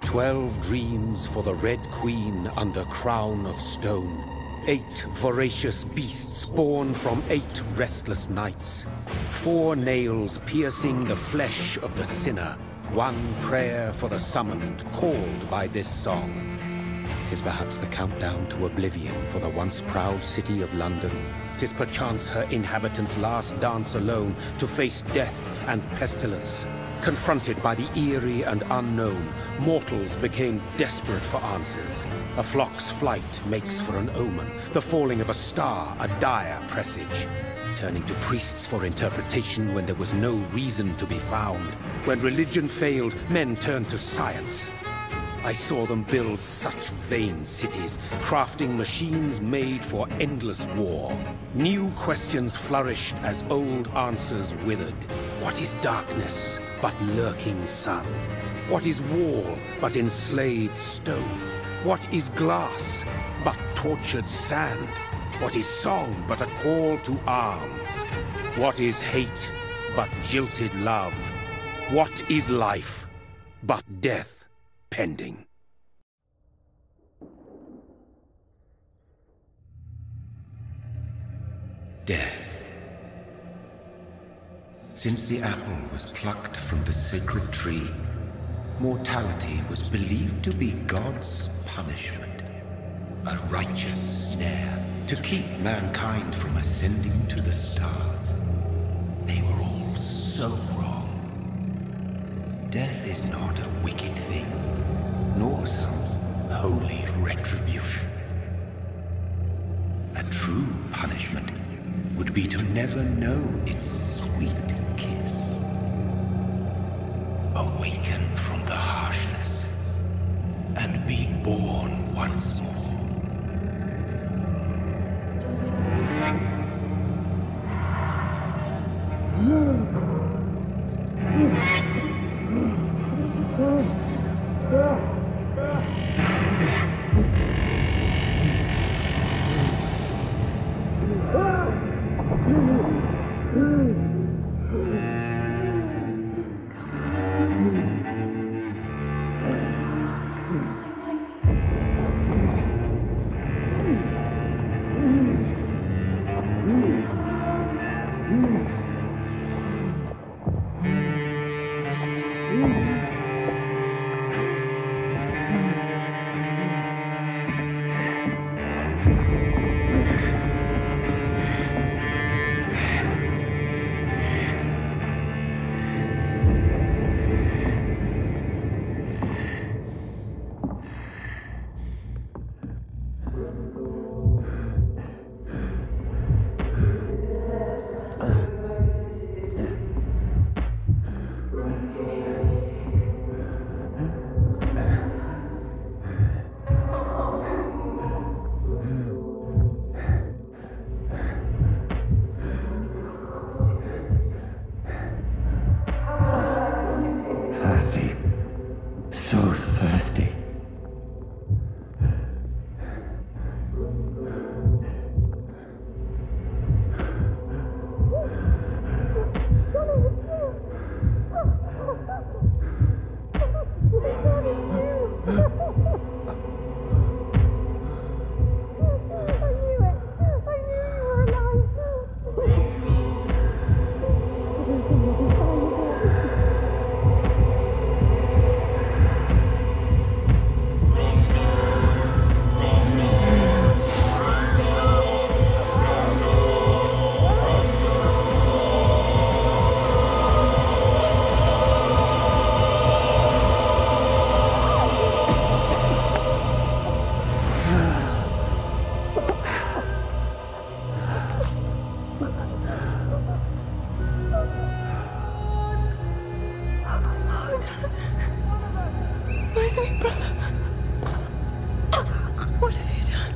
12 dreams for the Red Queen under crown of stone. 8 voracious beasts born from 8 restless nights. 4 nails piercing the flesh of the sinner. 1 prayer for the summoned, called by this song. 'Tis perhaps the countdown to oblivion for the once proud city of London. 'Tis perchance her inhabitants' last dance alone to face death and pestilence. Confronted by the eerie and unknown, mortals became desperate for answers. A flock's flight makes for an omen, the falling of a star a dire presage. Turning to priests for interpretation when there was no reason to be found. When religion failed, men turned to science. I saw them build such vain cities, crafting machines made for endless war. New questions flourished as old answers withered. What is darkness but lurking sun? What is wall but enslaved stone? What is glass but tortured sand? What is song but a call to arms? What is hate but jilted love? What is life but death pending? Death. Since the apple was plucked from the sacred tree, mortality was believed to be God's punishment, a righteous snare to keep mankind from ascending to the stars. They were all so wrong. Death is not a wicked thing, nor some holy retribution. A true punishment would be to never know its sweet kiss. Awaken from the harshness and be born once more.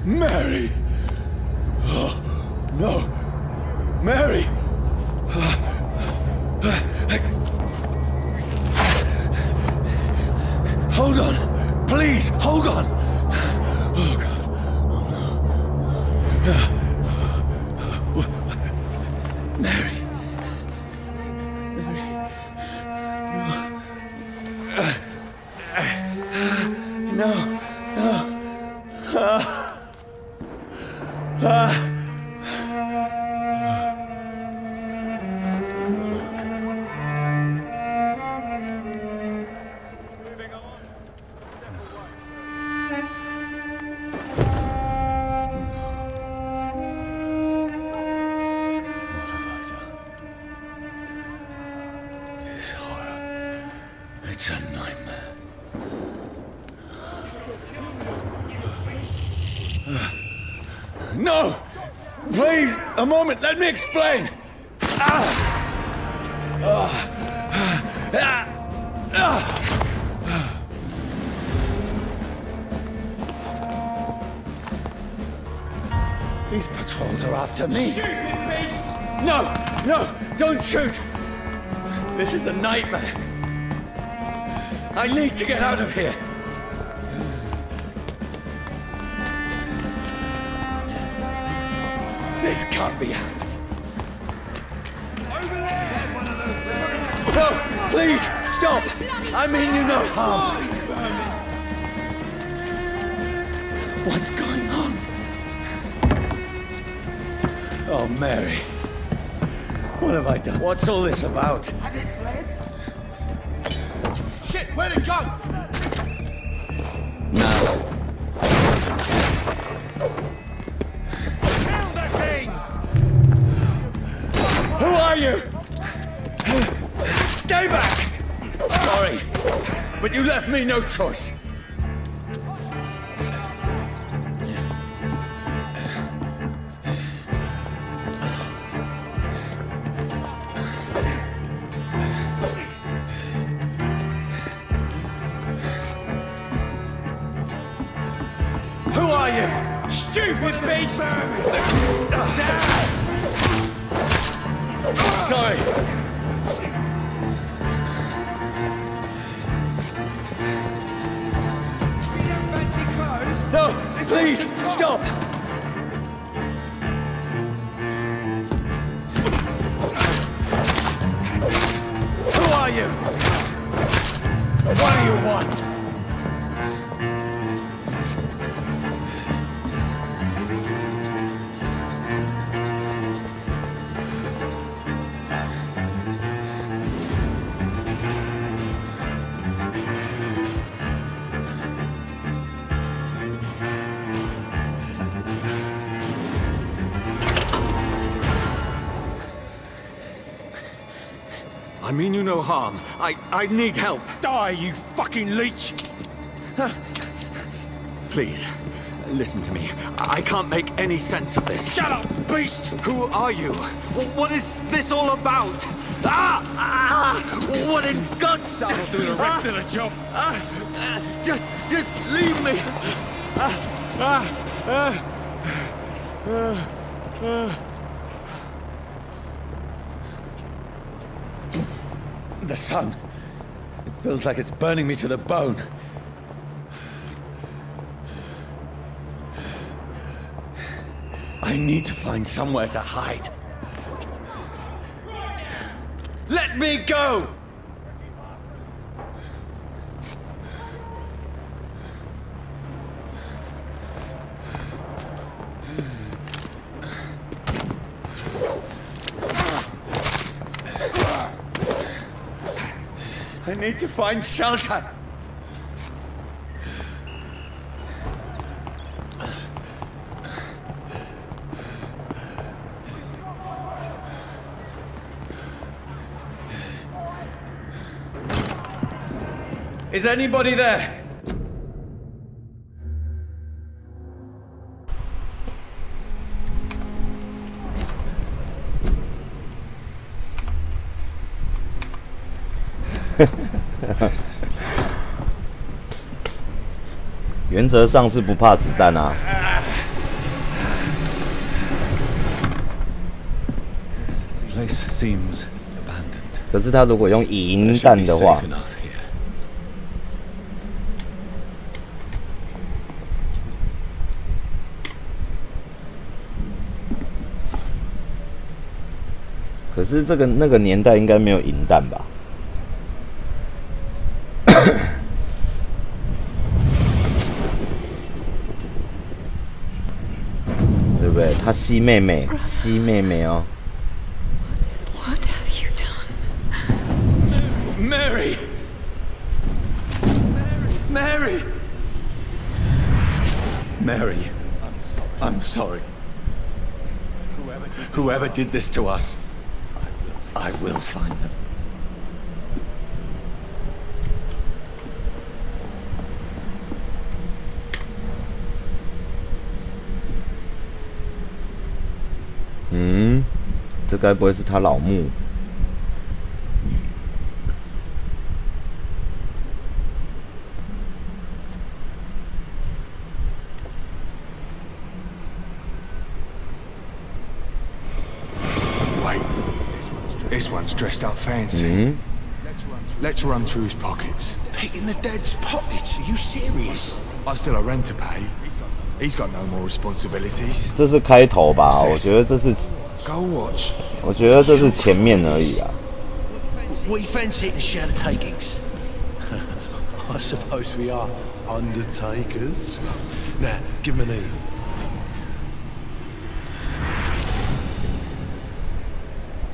Mary! Oh, no! Mary! Hold on! Please, hold on! Oh, God. Oh, no. Mary. Mary. It's a nightmare. No! Please, a moment, let me explain! These patrols are after me. Stupid beast! No! No! Don't shoot! This is a nightmare. I need to get out of here. This can't be happening. Over there! There's one of those. No! Please, stop! I mean you no harm. What's going on? Oh, Mary. What have I done? What's all this about? Has it fled? Shit, where'd it go? Now. Kill the thing! Who are you? Stay back! Sorry, but you left me no choice. Who are you? Stupid beast! Sorry. See them fancy clothes? No, please, stop! Who are you? What do you want? I mean you no harm. I need help. Die, you fucking leech! Please, listen to me. I can't make any sense of this. Shut up, beast! Who are you? What is this all about? What in God's name? I'll do the rest of the job. Just leave me. The sun. It feels like it's burning me to the bone. I need to find somewhere to hide. Let me go! I need to find shelter. Is anybody there?原则上是不怕子弹啊。可是他如果用银弹的话，可是这个那个年代应该没有银弹吧？对不对？他吸妹妹，吸妹妹哦。What have you done? Mary! Mary! Mary, I'm sorry. Whoever did this to us, I will find them. 这该不会是他老木？ This one's dressed up fancy. Let's run through his pockets. Picking the dead's pockets? Are you serious? I've still a rent to pay. He's got no more responsibilities. 这是开头吧？我觉得这是， Go watch. 我觉得这是前面而已啊。 We fancy it and share the takings. I suppose we are undertakers. Now, give him an E.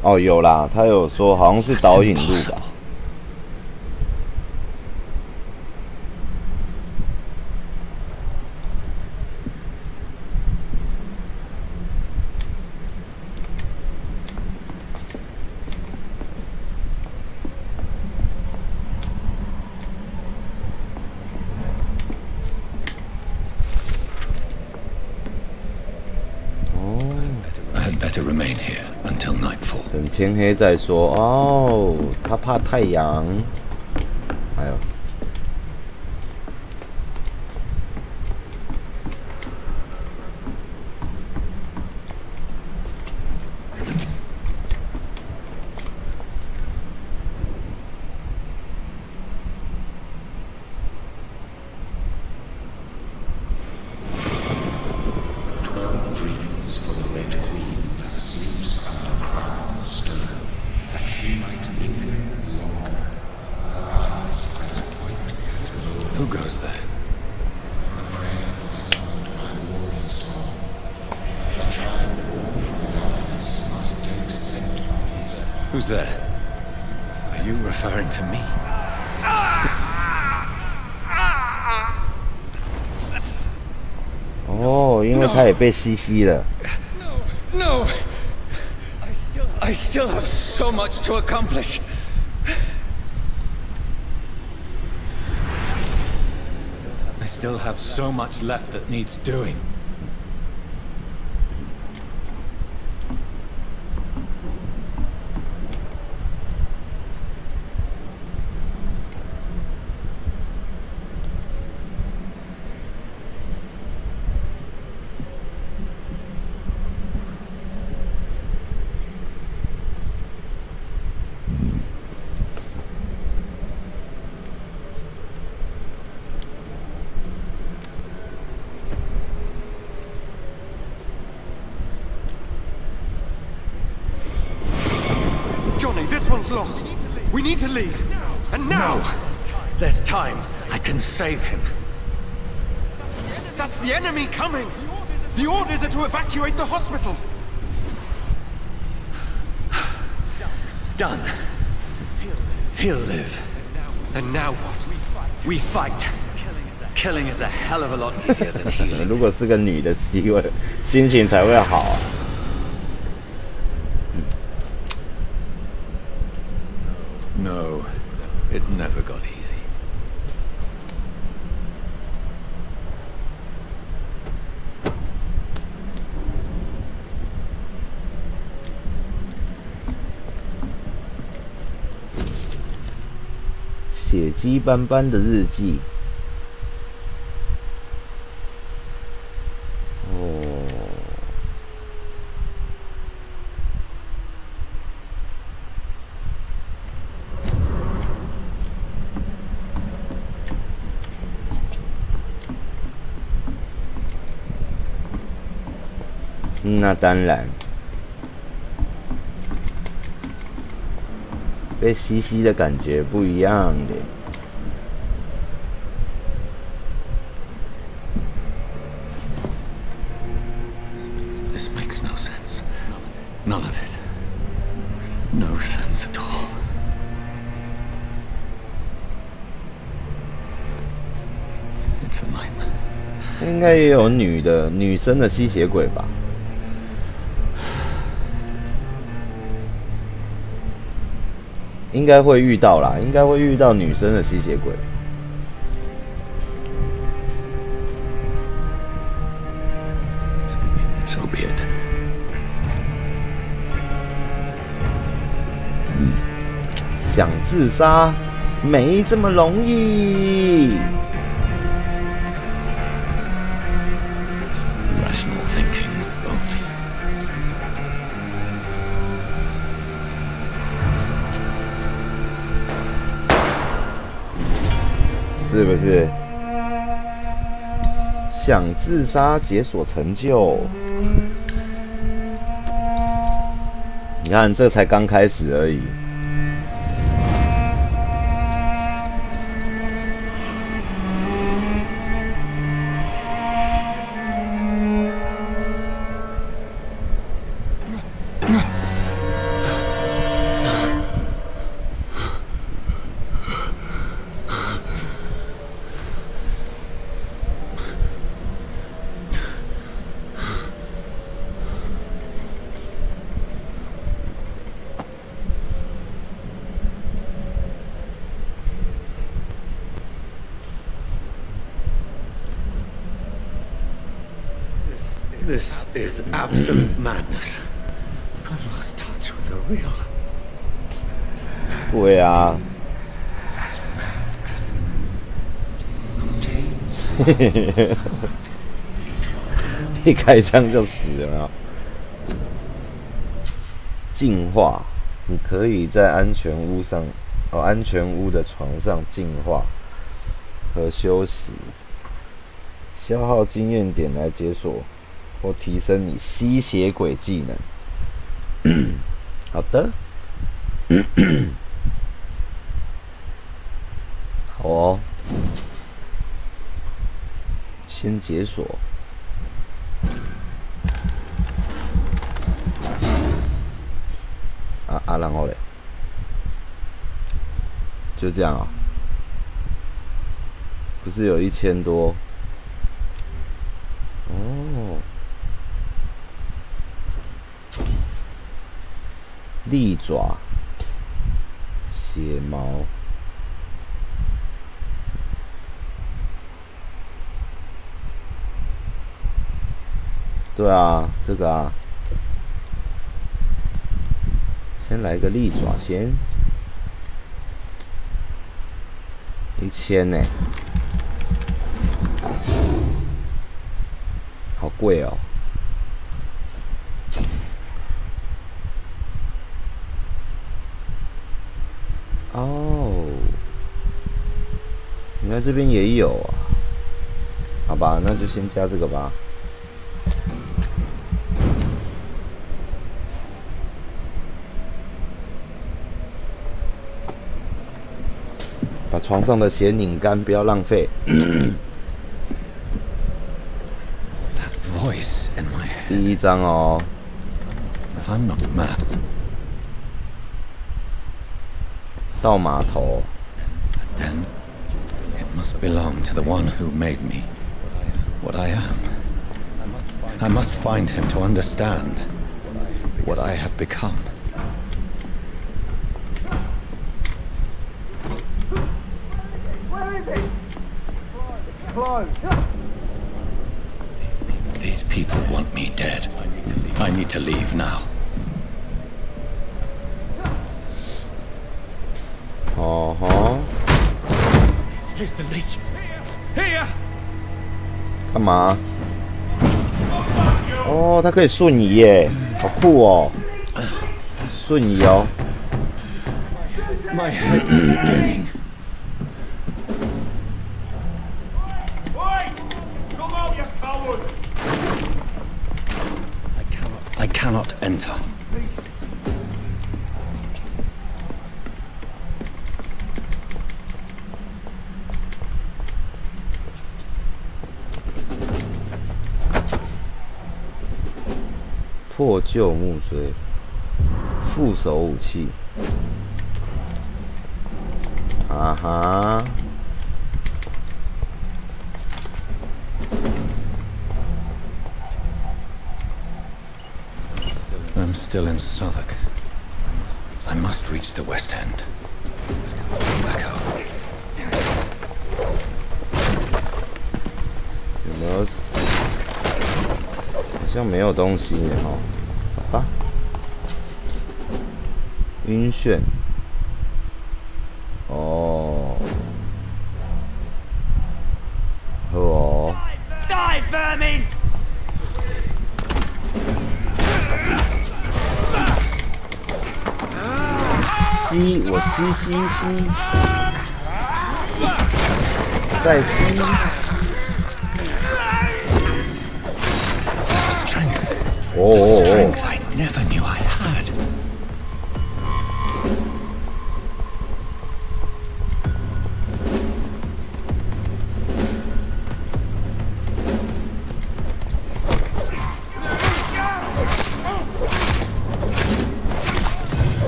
哦，有啦，他有说好像是导引路吧。 Better remain here until nightfall. 等天黑再说。哦，他怕太阳。还有，Who goes there? Who's there? Are you referring to me? 哦，因为他也被吸吸了。 No! I still have so much to accomplish. I still have so much left that needs doing. This one's lost. We need to leave. And now! No. There's time. I can save him. That's the enemy coming! The orders are to evacuate the hospital! Done. He'll live. And now what? We fight. Killing is a hell of a lot easier than healing. 如果是个女的吸味，心情才会好啊。 No, it never got easy.《血迹斑斑的日记》。哦。 那当然，被吸吸的感觉不一样的。This makes no sense. None of it. No sense at all. It's a nightmare. 应该也有女生的吸血鬼吧？ 应该会遇到啦，应该会遇到女生的吸血鬼。So be it. 想自杀没这么容易。Rational thinking only. 是不是？想自杀解锁成就。你看，这才刚开始而已。This is absolute madness. I've lost touch with the real. 对啊。一开枪就死了。净化，你可以在安全屋上，安全屋的床上净化和休息，消耗经验点来解锁或提升你吸血鬼技能。好的，好哦，先解锁。然后嘞，就这样啊、不是有1000多？哦，利爪、血毛，对啊，这个啊。先来个利爪先，1000呢，好贵哦。哦，原来这边也有啊。好吧，那就先加这个吧。把床上的血拧干，不要浪费。第一张哦。If I'm not mad. 到码头。Then it must belong to the one who made me what I am. I must find him to understand what I have become. These people want me dead. I need to leave now. Here's the leech. Here. 干嘛？哦，它可以瞬移耶，好酷哦！瞬移哦。My head's spinning. I cannot enter. 破旧木锥，副手武器。啊哈！ I'm still in Southwark. I must reach the West End. Back home. 有没有？好像没有东西哦。好吧。晕眩。吸吸吸，再吸。哦。 Strength I never knew I had.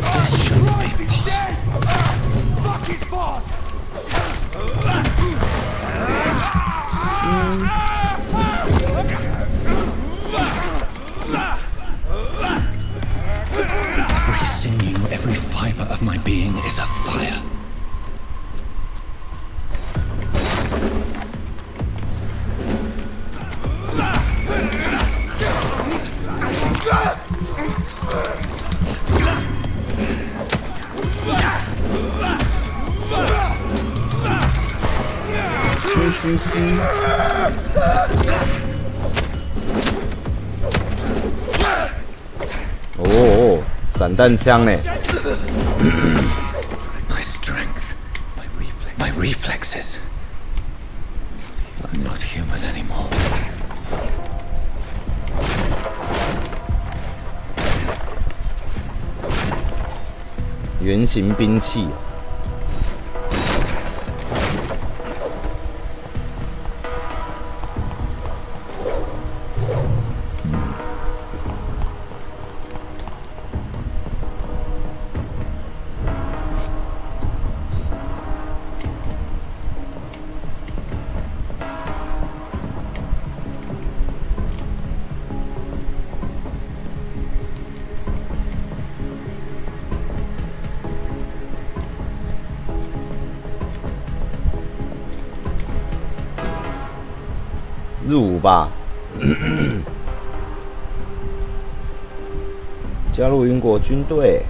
This shouldn't be possible. Fuck is fast! Every sinew, every fiber of my being is afire.吸吸吸。哦，散弹枪呢？ My strength, my reflexes. I'm not human anymore. 圆形兵器。 入伍吧！加入英国军队。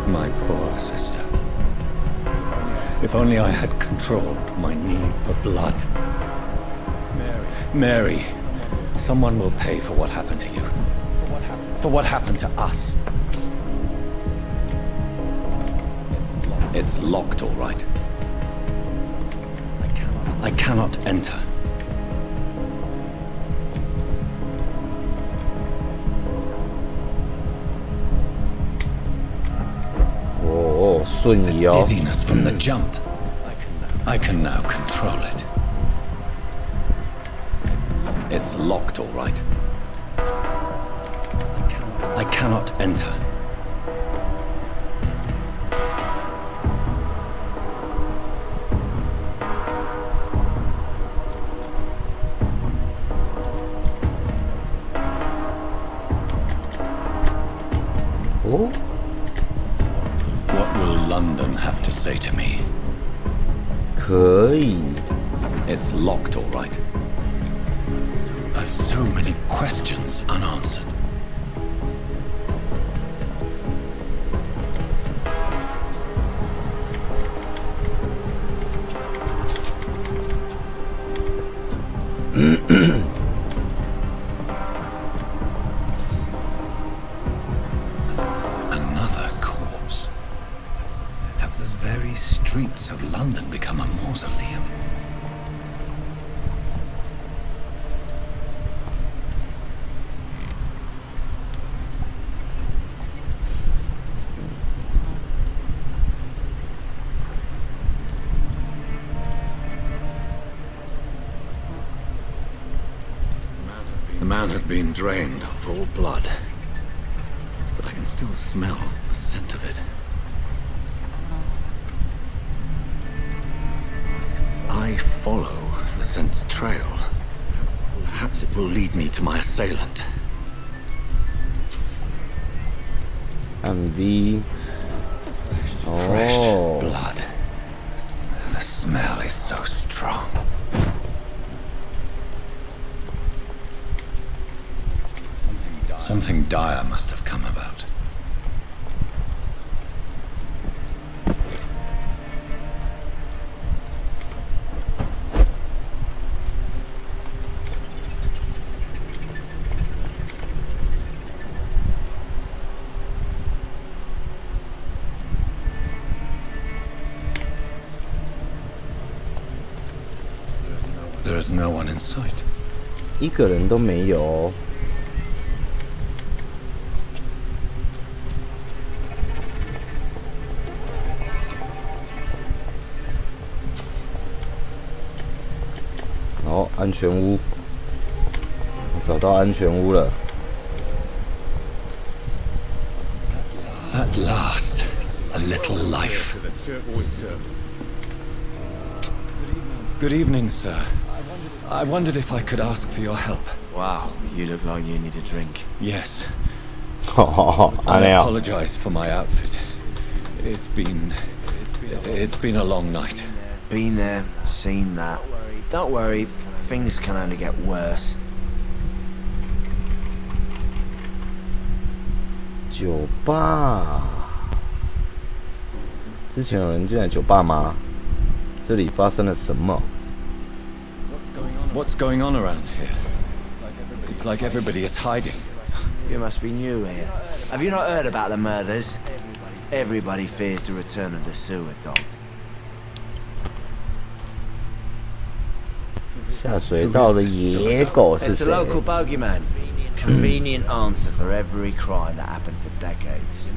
My poor sister. If only I had controlled my need for blood. Mary, someone will pay for what happened to you. For what happened to us. It's locked, all right. I cannot enter. 哦，瞬移哦。 Dizziness from the jump. I can now control it. It's locked, all right. I cannot enter. What will London have to say to me? 可以。 It's locked, all right. I've so many questions unanswered. Another corpse. Have the very streets of London become a mausoleum? The man has been drained of all blood, but I can still smell the scent of it. I follow the scent's trail. Perhaps it will lead me to my assailant. MV. Fresh Oh. blood. The smell is so strong. Something dire must have come about. There is no one in sight. 一个人都没有哦。好，安全屋，我找到安全屋了。At last, a little life. Good evening, sir. I wondered if I could ask for your help. Wow, you look like you need a drink. Yes. 安 I 尼啊， apologize for my outfit. It's been a long night. Been there, seen that. Don't worry, things can only get worse. 酒吧，之前有人进来酒吧吗？这里发生了什么？ What's going on around here? It's like everybody is hiding. You must be new here. Have you not heard about the murders? Everybody fears the return of the sewer dog. 下水道的野狗是 It's the 谁？ local bogeyman. Convenient answer for every crime that happened for decades.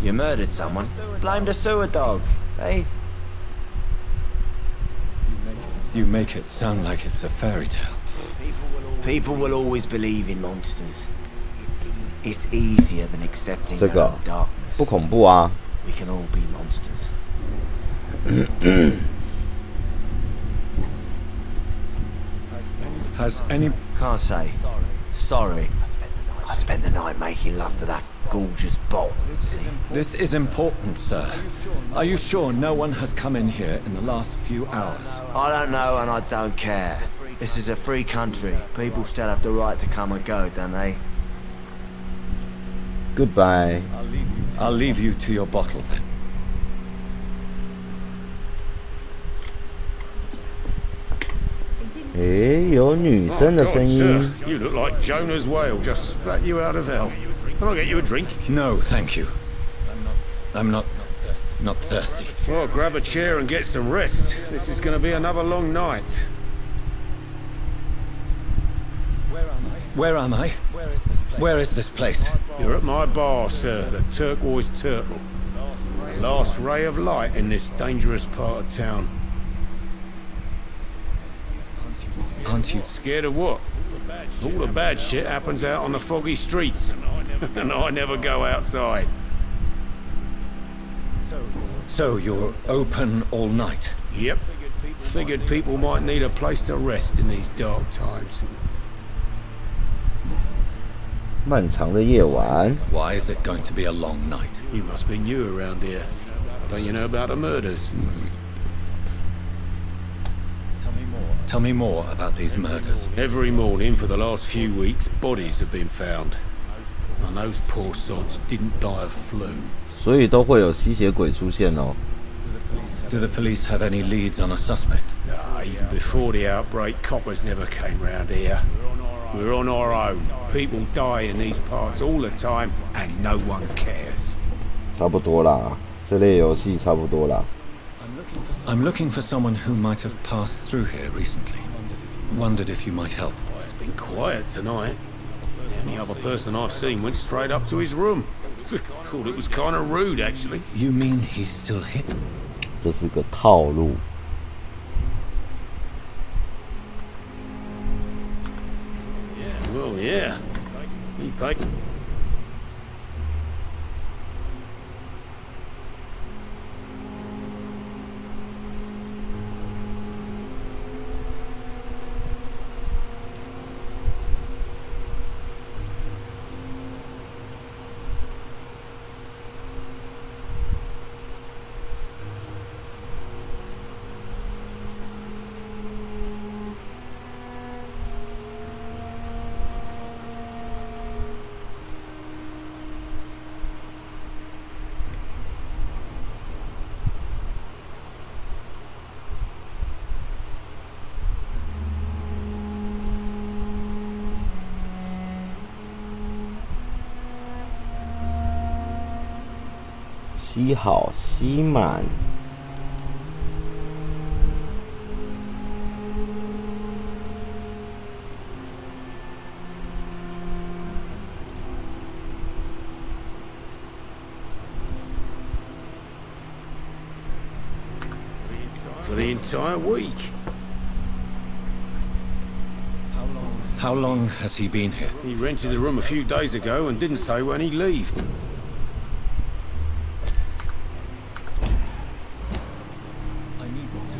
You murdered someone, blame the sewer dog, eh? You make it sound like it's a fairy tale. People will always believe in monsters. It's easier than accepting 这 their 个 own darkness. 不恐怖啊。 We can all be monsters. Has any... Can't say. Sorry. I spent the night making love to that gorgeous bot. This is important, sir. Are you sure no one has come in here in the last few hours? I don't know and I don't care. This is a free country. People still have the right to come and go, don't they? Goodbye。 I'll leave you to your bottle then. 诶，有女生的声音。 Sir, you look like Jonah's whale just spat you out of hell. Can I get you a drink? No, thank you. I'm not thirsty. Well, grab a chair and get some rest. This is going to be another long night. Where am I? Where is this place? You're at my bar, sir, the Turquoise Turtle. The last ray of light in this dangerous part of town. Aren't you... Scared of what? All the bad shit happens out on the foggy streets. And I never go outside. So you're open all night? Yep. Figured people might need a place to rest in these dark times. 漫长的夜晚， Why is it going to be a long night? You must be new around here. Don't you know about the murders? Tell me more about these murders. Every morning for the last few weeks, bodies have been found. And those poor sods didn't die of flu. 所以都会有吸血鬼出现哦。 Do the police have any leads on a suspect? Even before the outbreak, coppers never came round here. We're on our own. People die in these parts all the time, and no one cares. 差不多啦，这类游戏差不多啦。 I'm looking for someone who might have passed through here recently. Wondered if you might help. It's been quiet tonight. Any other person I've seen went straight up to his room. Thought it was kind of rude, actually. You mean he's still hidden? 这是个套路。 Well, yeah. He paid.吸好吸满。for the entire week. How long has he been here? He rented the room a few days ago and didn't say when he'd leave.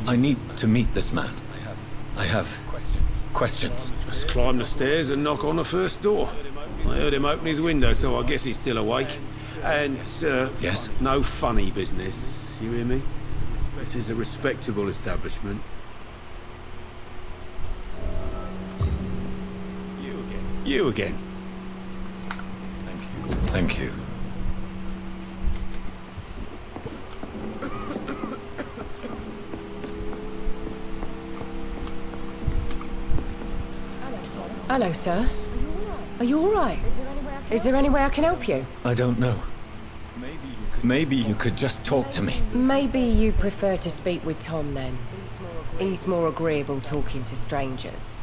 I need to meet this man. I have questions. Just climb the stairs and knock on the first door. I heard him open his window, so I guess he's still awake. And, sir, yes? No funny business. You hear me? This is a respectable establishment. You again. Thank you. Hello, sir. Are you all right? Is there any way I can help you? I don't know. Maybe you could just talk to me. Maybe you prefer to speak with Tom then. He's more agreeable talking to strangers.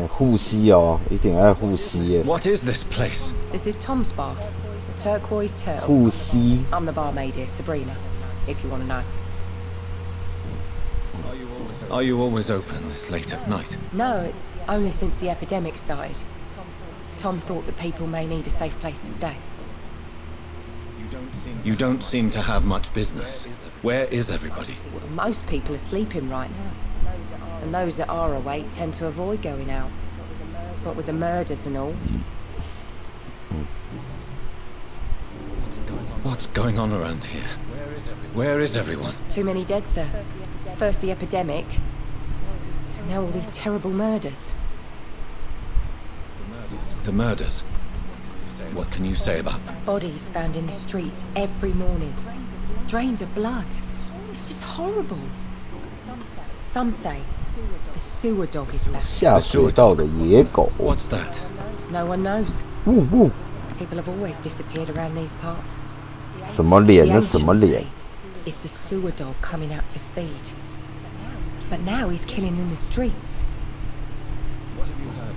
呼吸哦，一定爱呼吸耶。 What is this place? This is Tom's bar, the Turquoise Turtle. 呼吸。 I'm the barmaid here, Sabrina, if you want to know. Are you always open this late at night? No, it's only since the epidemic started. Tom thought that people may need a safe place to stay. You don't seem to have much business. Where is everybody? Well, most people are sleeping right now. And those that are awake tend to avoid going out. What with the murders and all. What's going on around here? Where is everyone? Too many dead, sir. First the epidemic, and now all these terrible murders. The murders? What can you say about them? Bodies found in the streets every morning. Drained of blood. It's just horrible. Some say the sewer dog is back. 下水道的野狗。 What's that? No one knows. 呜呜。 People have always disappeared around these parts. 什么脸？ The 那什么 ancients 脸 say it's the sewer dog coming out to feed. But now he's killing in the streets.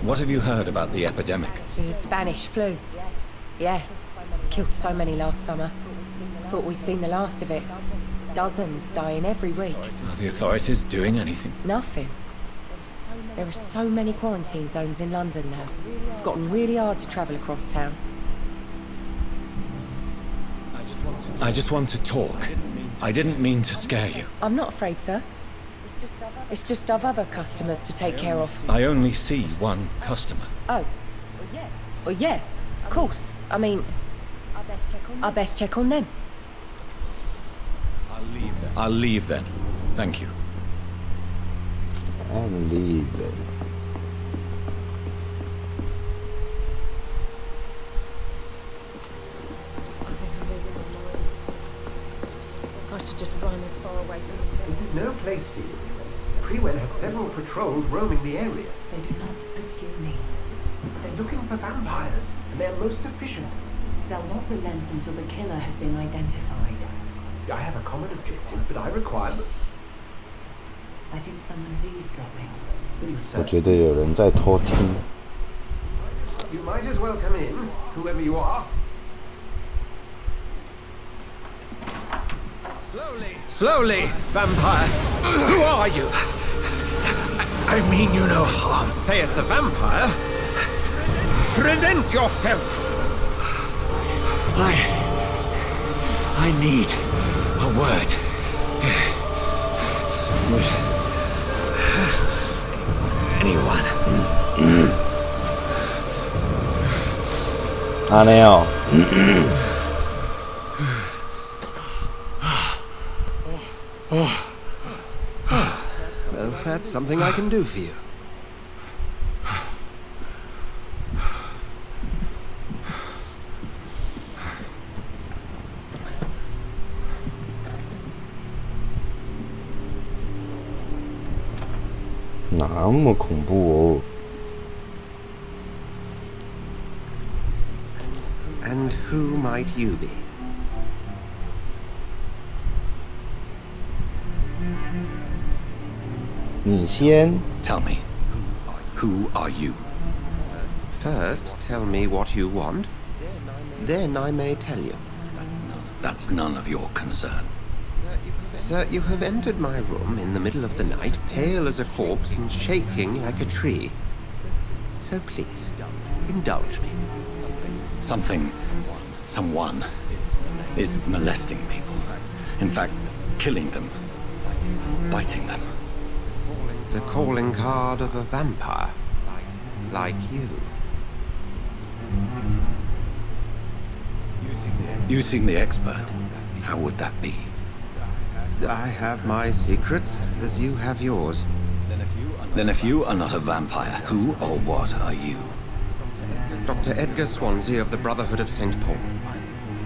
What have you heard about the epidemic? There's a Spanish flu. Yeah. Killed so many last summer. Thought we'd seen the last of it. Dozens dying every week. Are the authorities doing anything? Nothing. There are so many quarantine zones in London now. It's gotten really hard to travel across town. I just want to talk. I didn't mean to scare you. I'm not afraid, sir. It's just I've other customers to take care of. I only see one customer. Oh. Well, yeah, of course. I mean, I best check on them. I'll leave then. Thank you. And leave it. I should just run as far away from this. This is no place for you. Freewell have several patrols roaming the area. They do not pursue me. They're looking for vampires, and they're most efficient. They'll not relent until the killer has been identified. I have a common objective, but I require... I think someone's eavesdropping. 我觉得有人在偷听。 You might as well come in, whoever you are. Slowly, vampire. Who are you? I mean you no harm, saith the vampire. Present yourself. I need a word. Anyone? 啊，没有。Well, that's something I can do for you. "那么恐怖哦！ And who might you be? "你先 Tell me, who are you? First, tell me what you want. Then I may tell you. That's none of your concern. Sir, you have entered my room in the middle of the night, pale as a corpse and shaking like a tree. So please, indulge me. Someone is molesting people. In fact, killing them. Biting them. The calling card of a vampire. Like you. You seem the expert. How would that be? I have my secrets, as you have yours. Then if you are not a vampire, who or what are you? Dr. Edgar Swansea of the Brotherhood of St. Paul.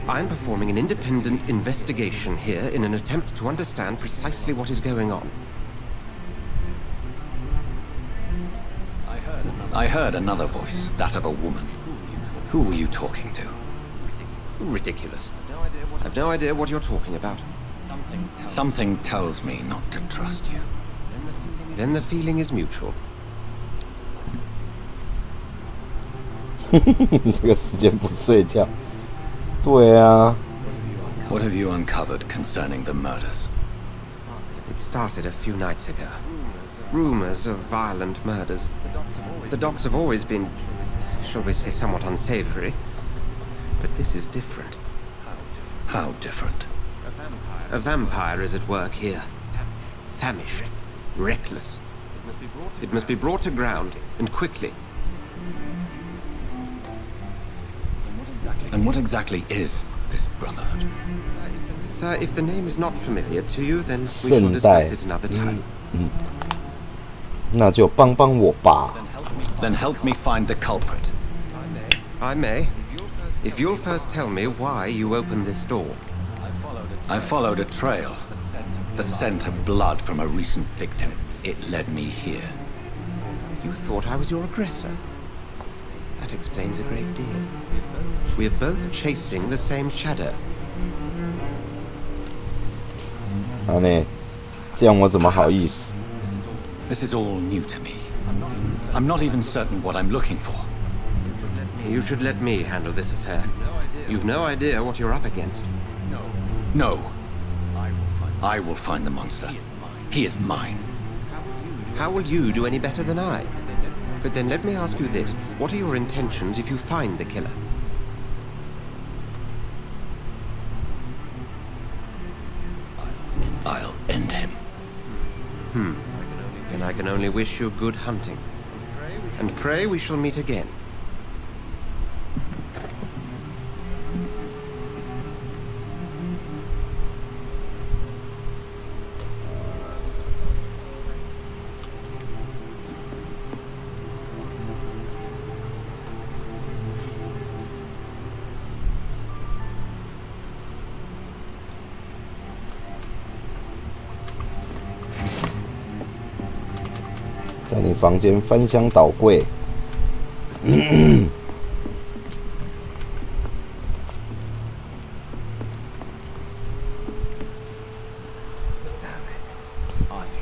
I'm performing an independent investigation here in an attempt to understand precisely what is going on. I heard another voice, that of a woman. Who were you talking to? Ridiculous. I've no idea what you're talking about. Something tells me not to trust you. Then the feeling is mutual. 这个时间不睡觉，对啊。What have you uncovered concerning the murders? It started a few nights ago. Rumors of violent murders. The docks have always been, shall we say, somewhat unsavory. But this is different. How different? A vampire is at work here. Famished. Reckless. It must be brought to ground, and quickly. And what exactly is this brotherhood? Sir, if the name is not familiar to you, then we shall discuss it another time. 那就帮帮我吧。Then help me find the culprit. I may. If you'll first tell me why you opened this door. I followed a trail. The scent of blood from a recent victim. It led me here. You thought I was your aggressor? That explains a great deal. We are both chasing the same shadow. 好呢，这样我怎么好意思？ This is all new to me. I'm not even certain what I'm looking for. You should let me handle this affair. You've no idea what you're up against. No. I will find the monster. He is mine. How will you do any better than I? But then let me ask you this. What are your intentions if you find the killer? I'll end him. Then I can only wish you good hunting. And pray we shall meet again. 在你房间翻箱倒柜。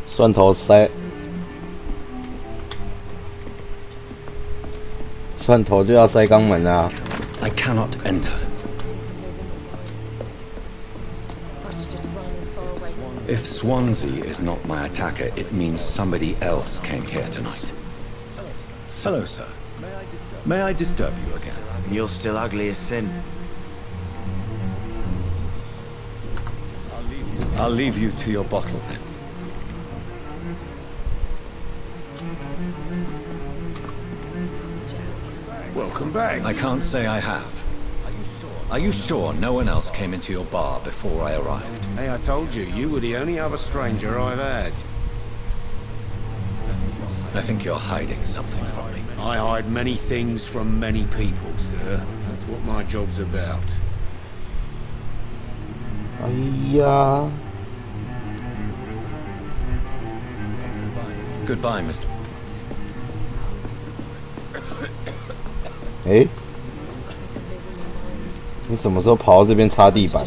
蒜头塞，蒜头就要塞肛门啊 I cannot enter. If Swansea is not my attacker, it means somebody else came here tonight. Hello, sir. May I disturb you again? You're still ugly as sin. I'll leave you to your bottle then. Welcome back. I can't say I have. Are you sure no one else came into your bar before I arrived? Hey, I told you, you were the only other stranger I've had. I think you're hiding something from me. I hide many things from many people, sir. That's what my job's about. 哎呀 Goodbye, Mr. 哎，你什么时候跑到这边擦地板？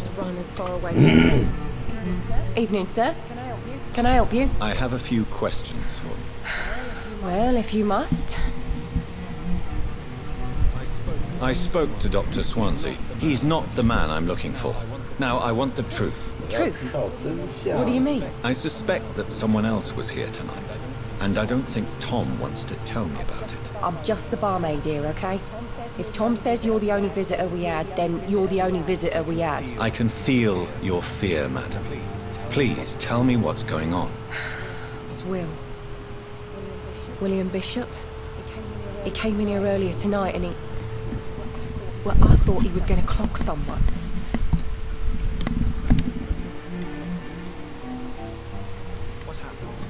Evening, sir. Can I help you? I have a few questions for you. Well, if you must. I spoke to Dr. Swansea. He's not the man I'm looking for. Now, I want the truth. The truth? What do you mean? I suspect that someone else was here tonight, and I don't think Tom wants to tell me about it. I'm just the barmaid here, okay? If Tom says you're the only visitor we had, then you're the only visitor we had. I can feel your fear, madam. Please tell me what's going on. It's Will. William Bishop. He came in here earlier tonight and well, I thought he was going to clock someone.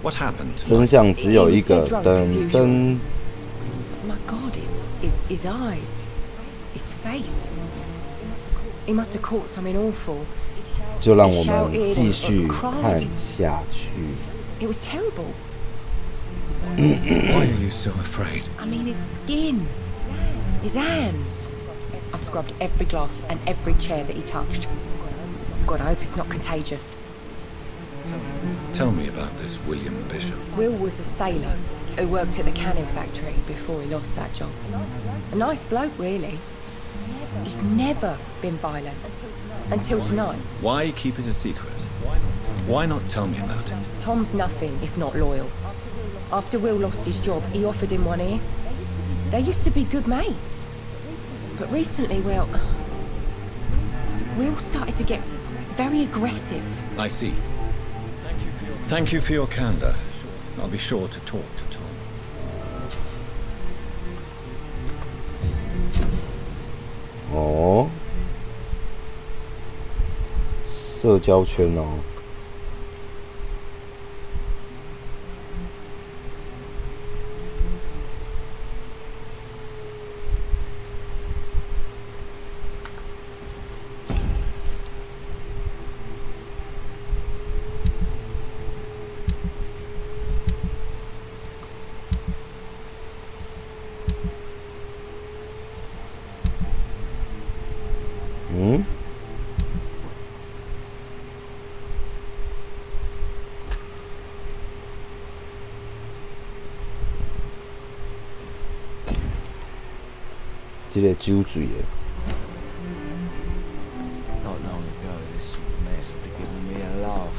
What happened? 真相只有一个，噔噔。 My God, his eyes, his face. He must have caught something awful. 就让我们继续看下去。 It was terrible. Why are you so afraid? I mean, his skin, his hands. I scrubbed every glass and every chair that he touched. God, I hope it's not contagious. Tell me about this William Bishop. Will was a sailor who worked at the cannon factory before he lost that job. A nice bloke, really. He's never been violent. Until tonight. Why keep it a secret? Why not tell me about it? Tom's nothing if not loyal. After Will lost his job, he offered him one ear. They used to be good mates. But recently, well, Will started to get very aggressive. I see. Thank you for your candor. I'll be sure to talk to Tom. 哦，社交圈哦。嗯？这个酒醉的。 Not long ago, this mess would have given me a laugh.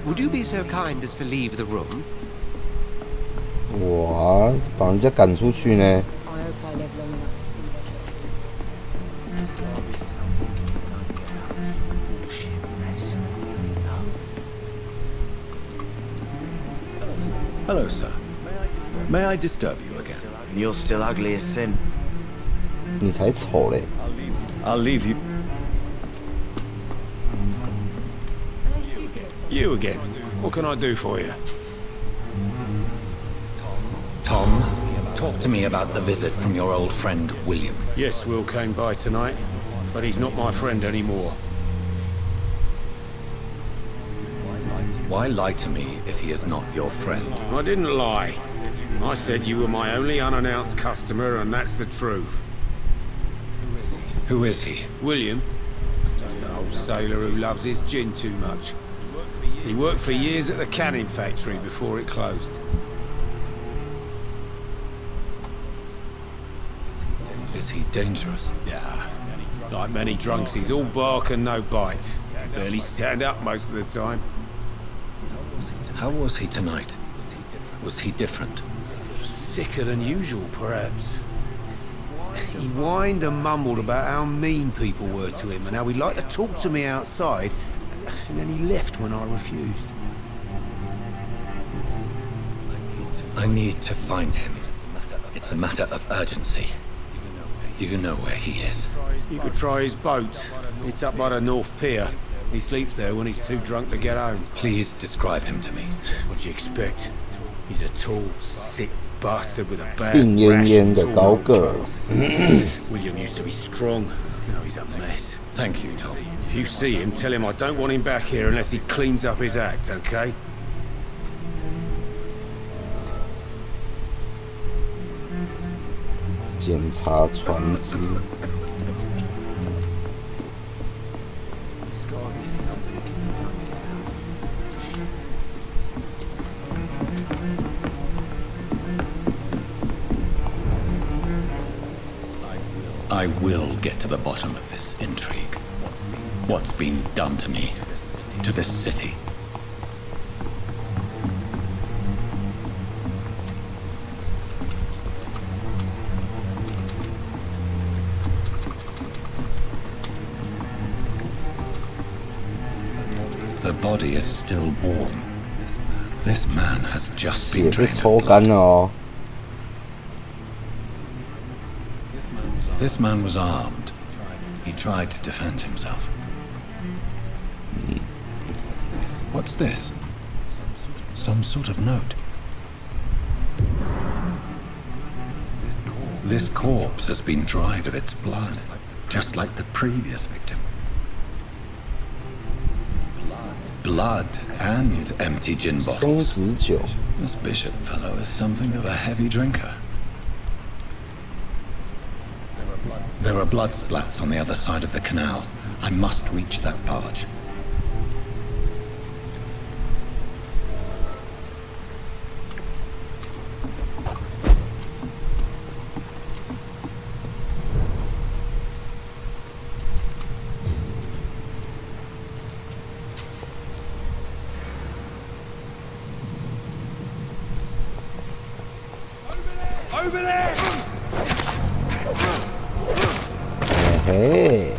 Would you be so kind as to leave the room? 哇，把人家赶出去呢？ I hope I live long enough to see that. Hello, sir. May I disturb you again? You're still ugly as sin. 你才丑嘞！ I'll leave you. You again. What can I do for you? Tom, talk to me about the visit from your old friend, William. Yes, Will came by tonight, but he's not my friend anymore. Why lie to me if he is not your friend? I didn't lie. I said you were my only unannounced customer, and that's the truth. Who is he? William, just an old sailor who loves his gin too much. He worked for years at the cannon factory before it closed. Is he dangerous? Yeah. Like many drunks, he's all bark and no bite. Can barely stand up most of the time. How was he tonight? Was he different? Sicker than usual, perhaps. He whined and mumbled about how mean people were to him and how he'd like to talk to me outside, and then he left when I refused. I need to find him. It's a matter of urgency. Do you know where he is? You could try his boat. It's up by the North Pier. He sleeps there when he's too drunk to get home. Please describe him to me. What do you expect? He's a tall, sick bastard with a bad 病恹 rash 恹 and 的 torn 高 old 个。 clothes. William used to be strong. Now he's a mess. Thank you, Tom. If you see him, tell him I don't want him back here unless he cleans up his act, okay? 检查船只。I will get to the bottom of this intrigue. What's been done to me, to this city? The body is still warm. This man has just been drained of blood. This man was armed. He tried to defend himself. What's this? Some sort of note. This corpse has been dried of its blood, just like the previous victim. Blood and empty gin bottles. This bishop fellow is something of a heavy drinker. There are blood splats on the other side of the canal. I must reach that barge. Over there! Hey.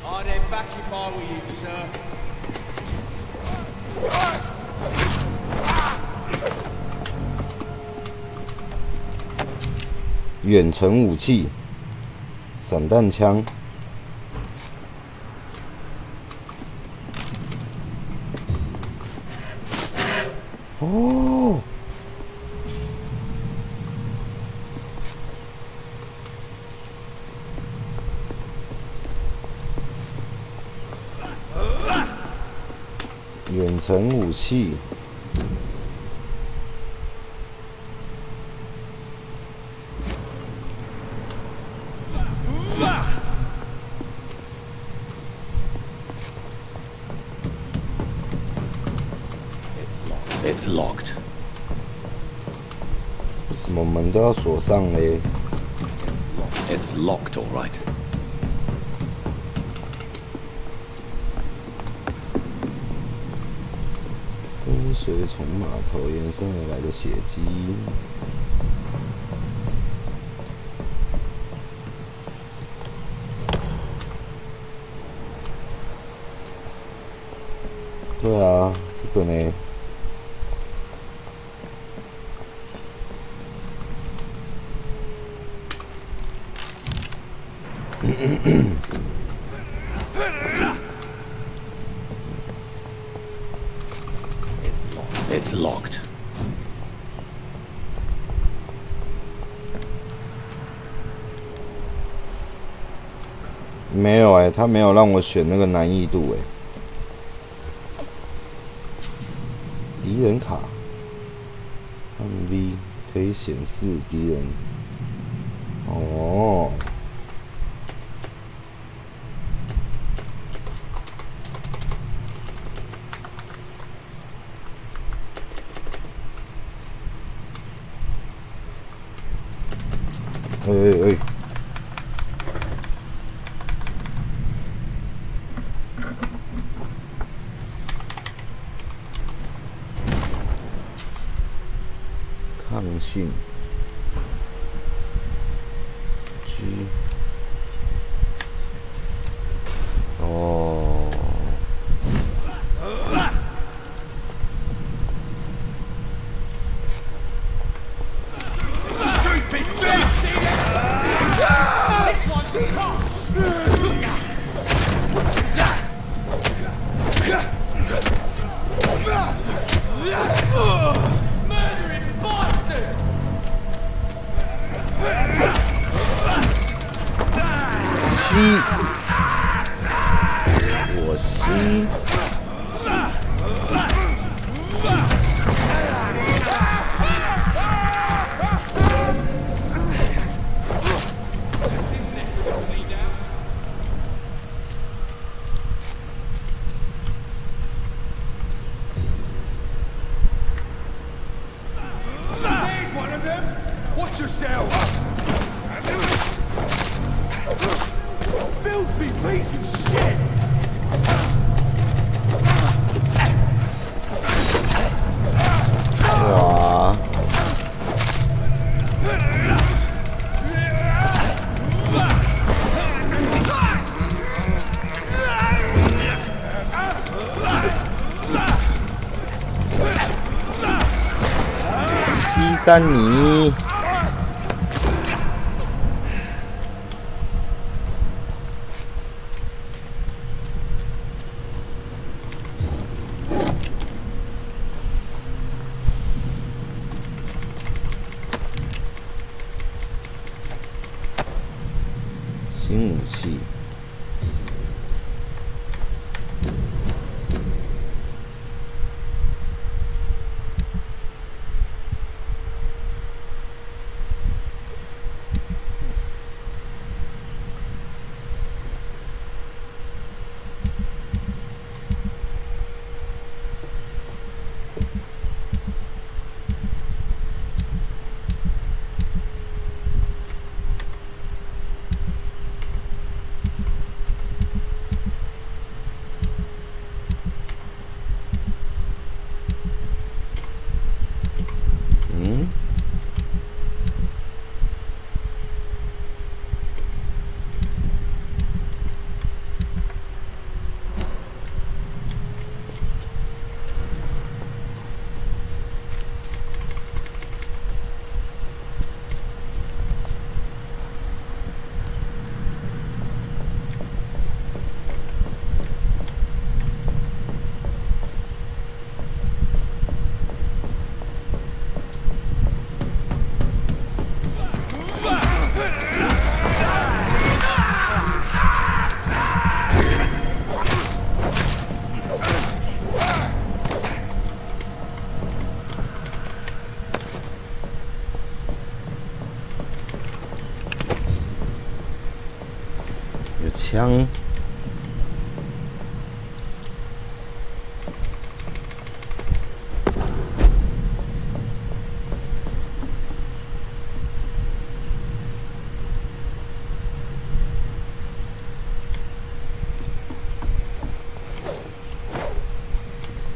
I'd head back if I were you, sir. 远程武器，散弹枪。哦，远程武器。 It's locked. 为什么门都要锁上嘞 It's locked, all right. 跟随从码头延伸而来的血迹。对啊，这个呢？ It's locked. 没有他没有让我选那个难易度敌人卡，按 V 可以显示敌人。哦。 哎！抗性 G 哦。 我吸。piece of shit! 哇！吸干你！新武器。枪，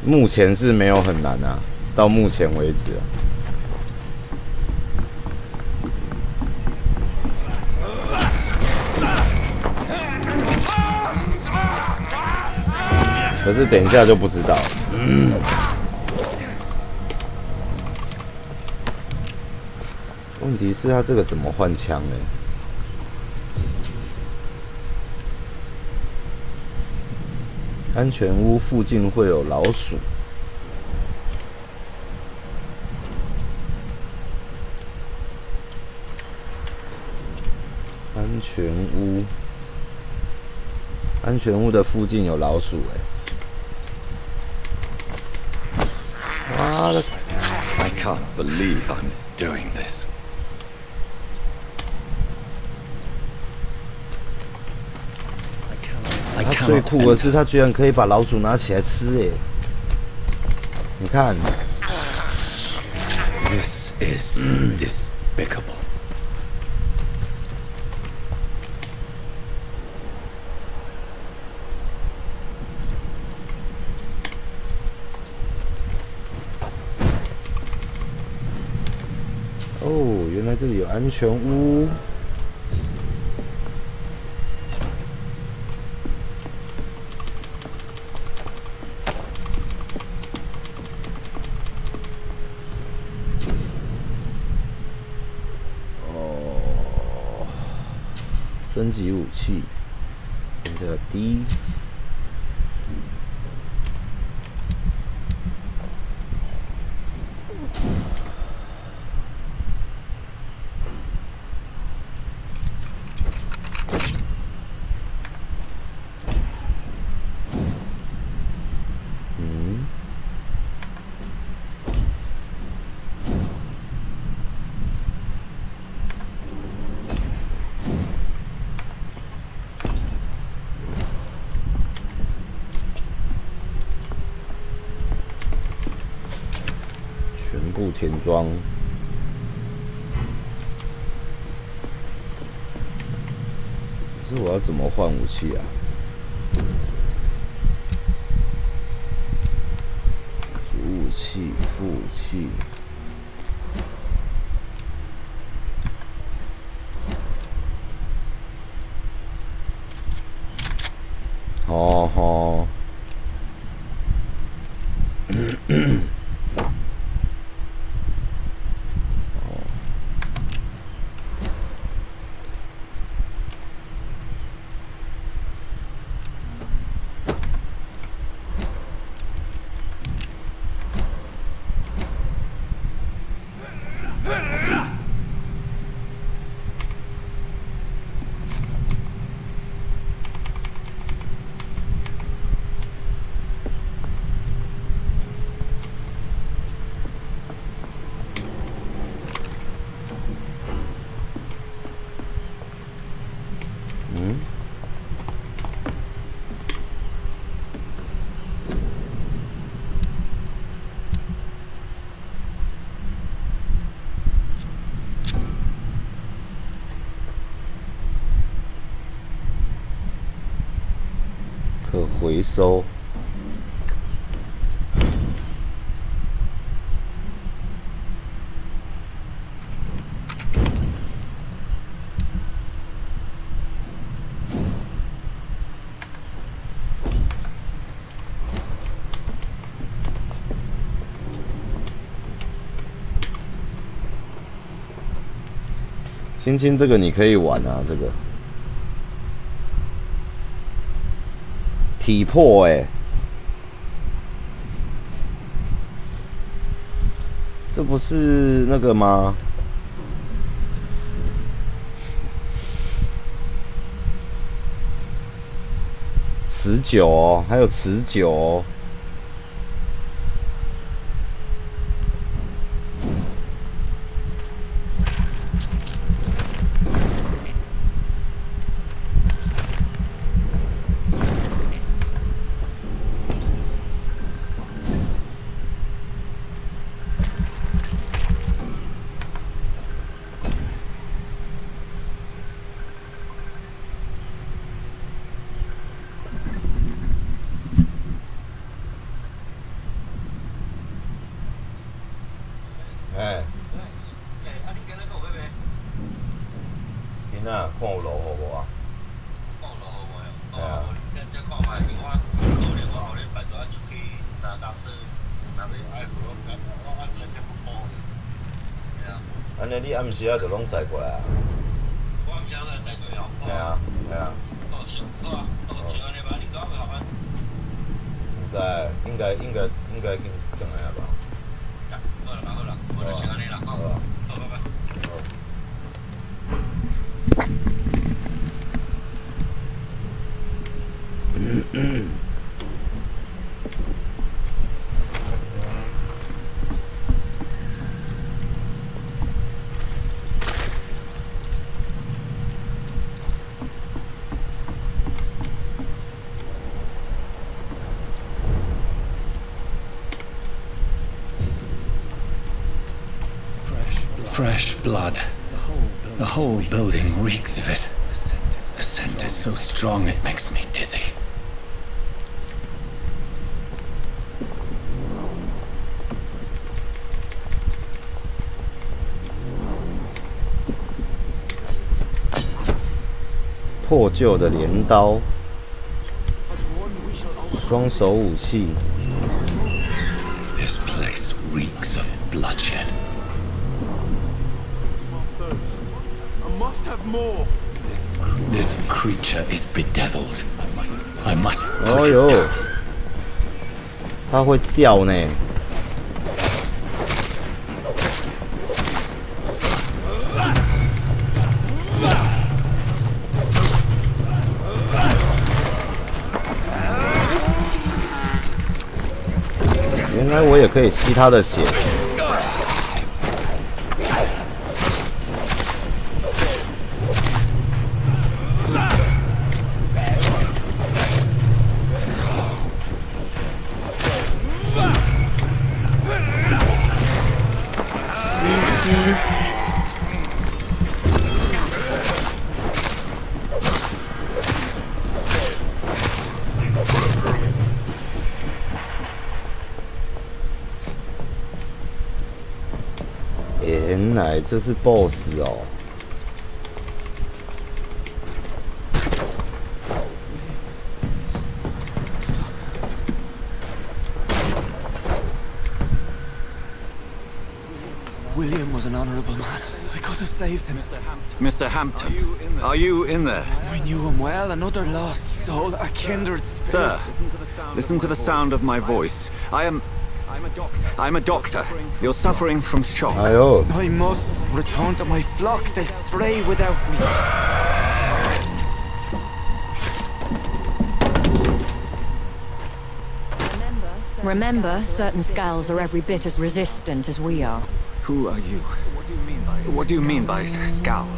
目前是没有很难啊，到目前为止啊。可是等一下就不知道了。问题是他这个怎么换枪呢？安全屋附近会有老鼠。安全屋。安全屋的附近有老鼠妈的 I can't believe I'm doing this. 他最酷的是，他居然可以把老鼠拿起来吃你看。This is despicable. 哦，原来这里有安全屋。哦，升级武器，变成D。全部填装。可是我要怎么换武器啊？器、副武器。哦吼。可回收。青青，这个你可以玩啊，这个。体魄这不是那个吗？持久哦，还有持久哦。你暗时啊，就拢载过来啊。我暗时来载过哦。系啊，系啊。好，行，好啊，好，行安尼吧，你搞个好吗？唔知，应该进来啊吧。好啦，好啦，我就先安尼啦，好啊，好，拜拜。Fresh blood. The whole building reeks of it. The scent is so strong it makes me dizzy. "破旧的镰刀，双手武器。This place reeks of bloodshed. This creature is bedeviled. I must put it down. 它会叫呢。原来我也可以吸它的血。原来这是 BOSS 哦。William was an honourable man. I could have saved him. Mr. Hampton, are you in there? We knew him well, another lost soul, a kindred spirit. Sir, listen to the sound of my voice. I'm a doctor. You're suffering from shock. I must return to my flock. They'll stray without me. Remember, certain skulls are every bit as resistant as we are. Who are you? What do you mean by skull?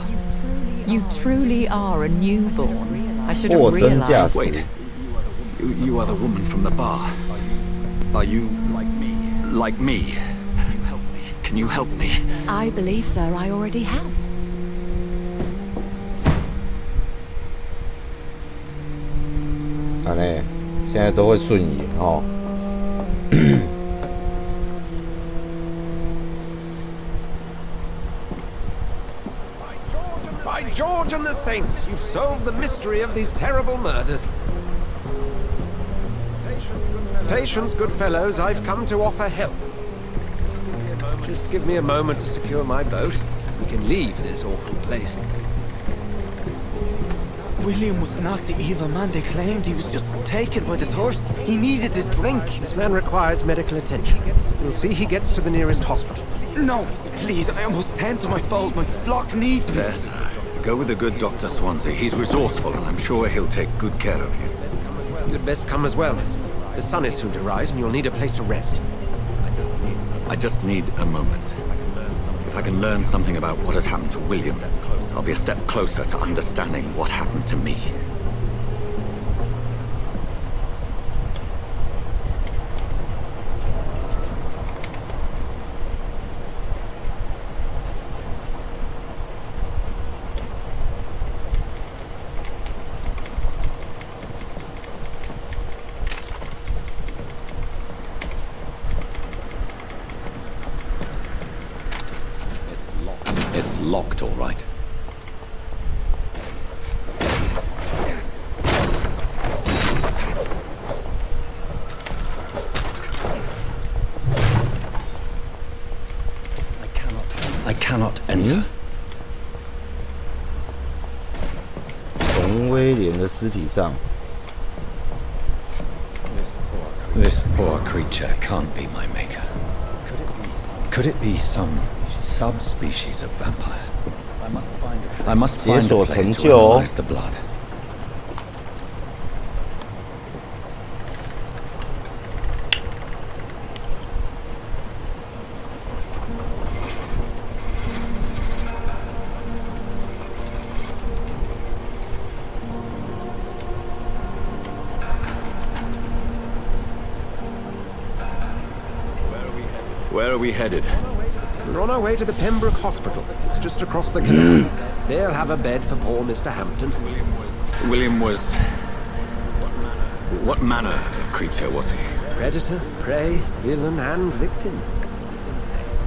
You truly are a newborn. I should have realized. Wait. You are the woman from the bar. Are you like me? Can you help me? I believe, sir, I already have. 现在都会顺眼哦。By George and the Saints, you've solved the mystery of these terrible murders. Patience, good fellows, I've come to offer help. Just give me a moment to secure my boat, so we can leave this awful place. William was not the evil man they claimed. He was just taken by the thirst. He needed his drink. This man requires medical attention. You'll see he gets to the nearest hospital. No, please, I must tend to my fold. My flock needs me. There, sir. Go with the good Dr. Swansea. He's resourceful, and I'm sure he'll take good care of you. You'd best come as well. The sun is soon to rise, and you'll need a place to rest. I just need a moment. If I can learn something about what has happened to William, I'll be a step closer to understanding what happened to me. It's locked, all right. I cannot enter. 从威廉的尸体上。This poor creature can't be my maker. Could it be some subspecies of vampire? I must find a place to analyze the blood. Where are we headed? We're on our way to the Pembroke Hospital. It's just across the canal. They'll have a bed for poor Mr. Hampton. William was... What manner of creature was he? Predator, prey, villain, and victim.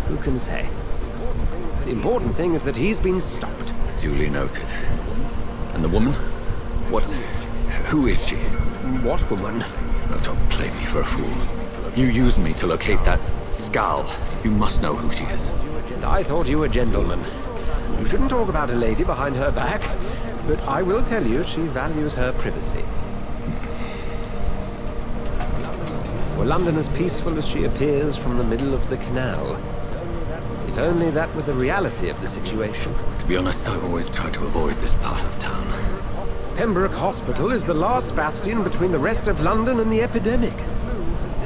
Who can say? The important thing is that he's been stopped. Duly noted. And the woman? What... Who is she? What woman? Oh, don't play me for a fool. You used me to locate that skull. You must know who she is. And I thought you a gentleman. You shouldn't talk about a lady behind her back, but I will tell you she values her privacy. Were London as peaceful as she appears from the middle of the canal? If only that were the reality of the situation. To be honest, I've always tried to avoid this part of town. Pembroke Hospital is the last bastion between the rest of London and the epidemic.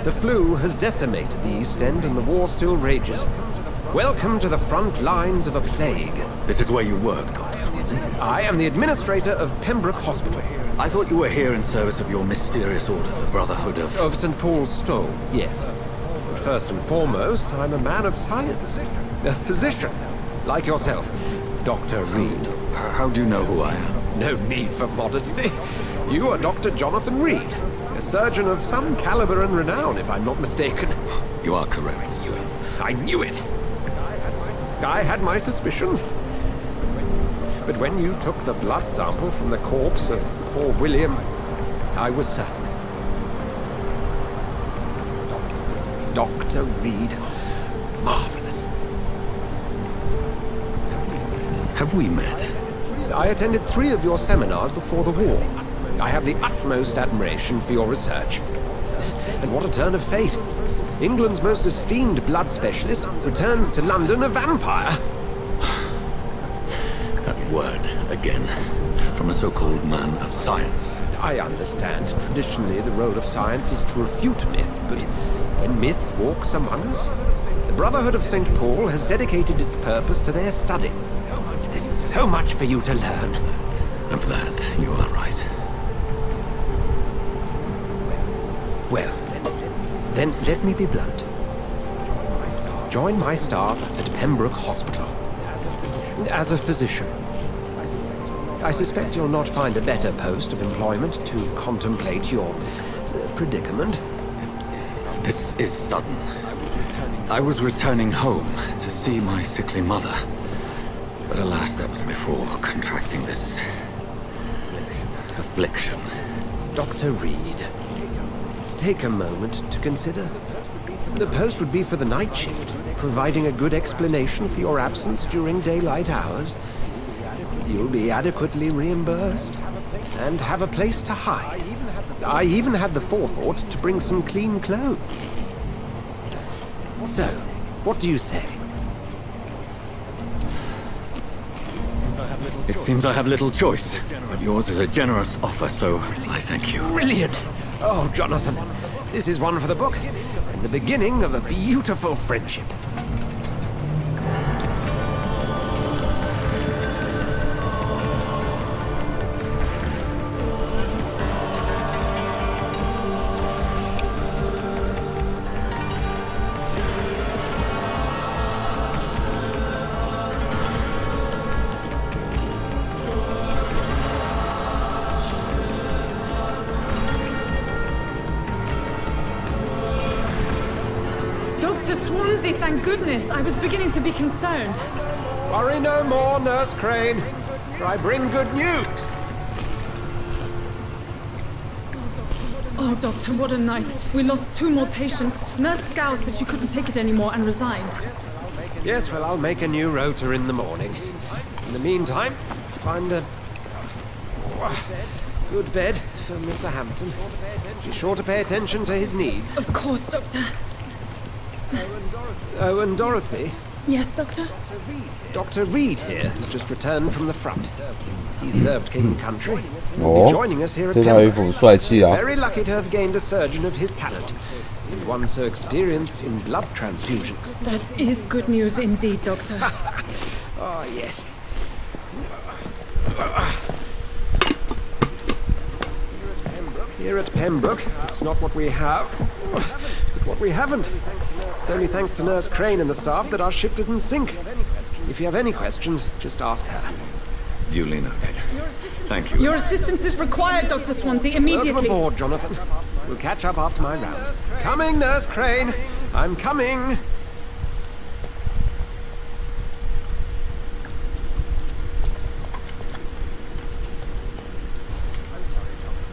The flu has decimated the East End and the war still rages. Welcome to the front lines of a plague. This is where you work, Dr. Swansea? I am the administrator of Pembroke Hospital. I thought you were here in service of your mysterious order, the Brotherhood of... Of St. Paul's Stole, yes. But first and foremost, I'm a man of science. A physician, like yourself, Dr. Reed. How do you know who I am? No need for modesty. You are Dr. Jonathan Reed, a surgeon of some caliber and renown, if I'm not mistaken. You are correct, sir. I knew it! I had my suspicions. But when you took the blood sample from the corpse of poor William, I was certain. Dr. Reed. Marvelous. Have we met? I attended 3 of your seminars before the war. I have the utmost admiration for your research. And what a turn of fate. England's most esteemed blood specialist returns to London a vampire. That word, again, from a so-called man of science. I understand. Traditionally, the role of science is to refute myth, but when myth walks among us, the Brotherhood of St. Paul has dedicated its purpose to their study. There's so much for you to learn. Of that, you are right. Well, then let me be blunt. Join my staff at Pembroke Hospital as a physician. I suspect you'll not find a better post of employment to contemplate your predicament. This is sudden. I was returning home to see my sickly mother. But alas, that was before contracting this affliction. Dr. Reed, take a moment to consider. The post would be for the night shift, providing a good explanation for your absence during daylight hours. You'll be adequately reimbursed and have a place to hide. I even had the forethought to bring some clean clothes. So, what do you say? It seems I have little choice, but yours is a generous offer, so I thank you. Brilliant! Oh, Jonathan, this is one for the book, and the beginning of a beautiful friendship. Dr. Swansea, thank goodness. I was beginning to be concerned. Worry no more, Nurse Crane, for I bring good news. Oh, Doctor, what a night. We lost 2 more patients. Nurse Scow said she couldn't take it anymore and resigned. Yes, well, I'll make a new rota in the morning. In the meantime, find a good bed for Mr. Hampton. Be sure to pay attention to his needs. Of course, Doctor. Oh, and Dorothy? Yes, Doctor? Dr. Reed here has just returned from the front. He served King and Country. He'll be joining us here at Pembroke. Very lucky to have gained a surgeon of his talent, and one so experienced in blood transfusions. That is good news indeed, Doctor. Oh, yes. Here at Pembroke, it's not what we have, but what we haven't. It's only thanks to Nurse Crane and the staff that our ship doesn't sink. If you have any questions, just ask her. Duly noted. Thank you. Your assistance is required, Dr. Swansea, immediately. Welcome aboard, Jonathan. We'll catch up after my rounds. Coming, Nurse Crane. I'm coming.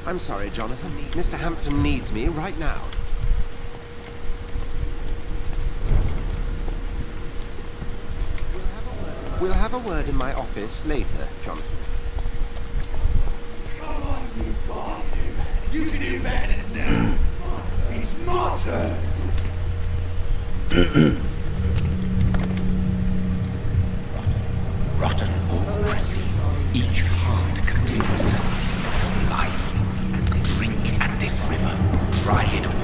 I'm sorry, Jonathan. Mr. Hampton needs me right now. We'll have a word in my office later, Jonathan. Come on, you bastard! You can do better than that! It's my turn! Rotten or crystal, each heart contains the seed of life. Drink at this river, try it all.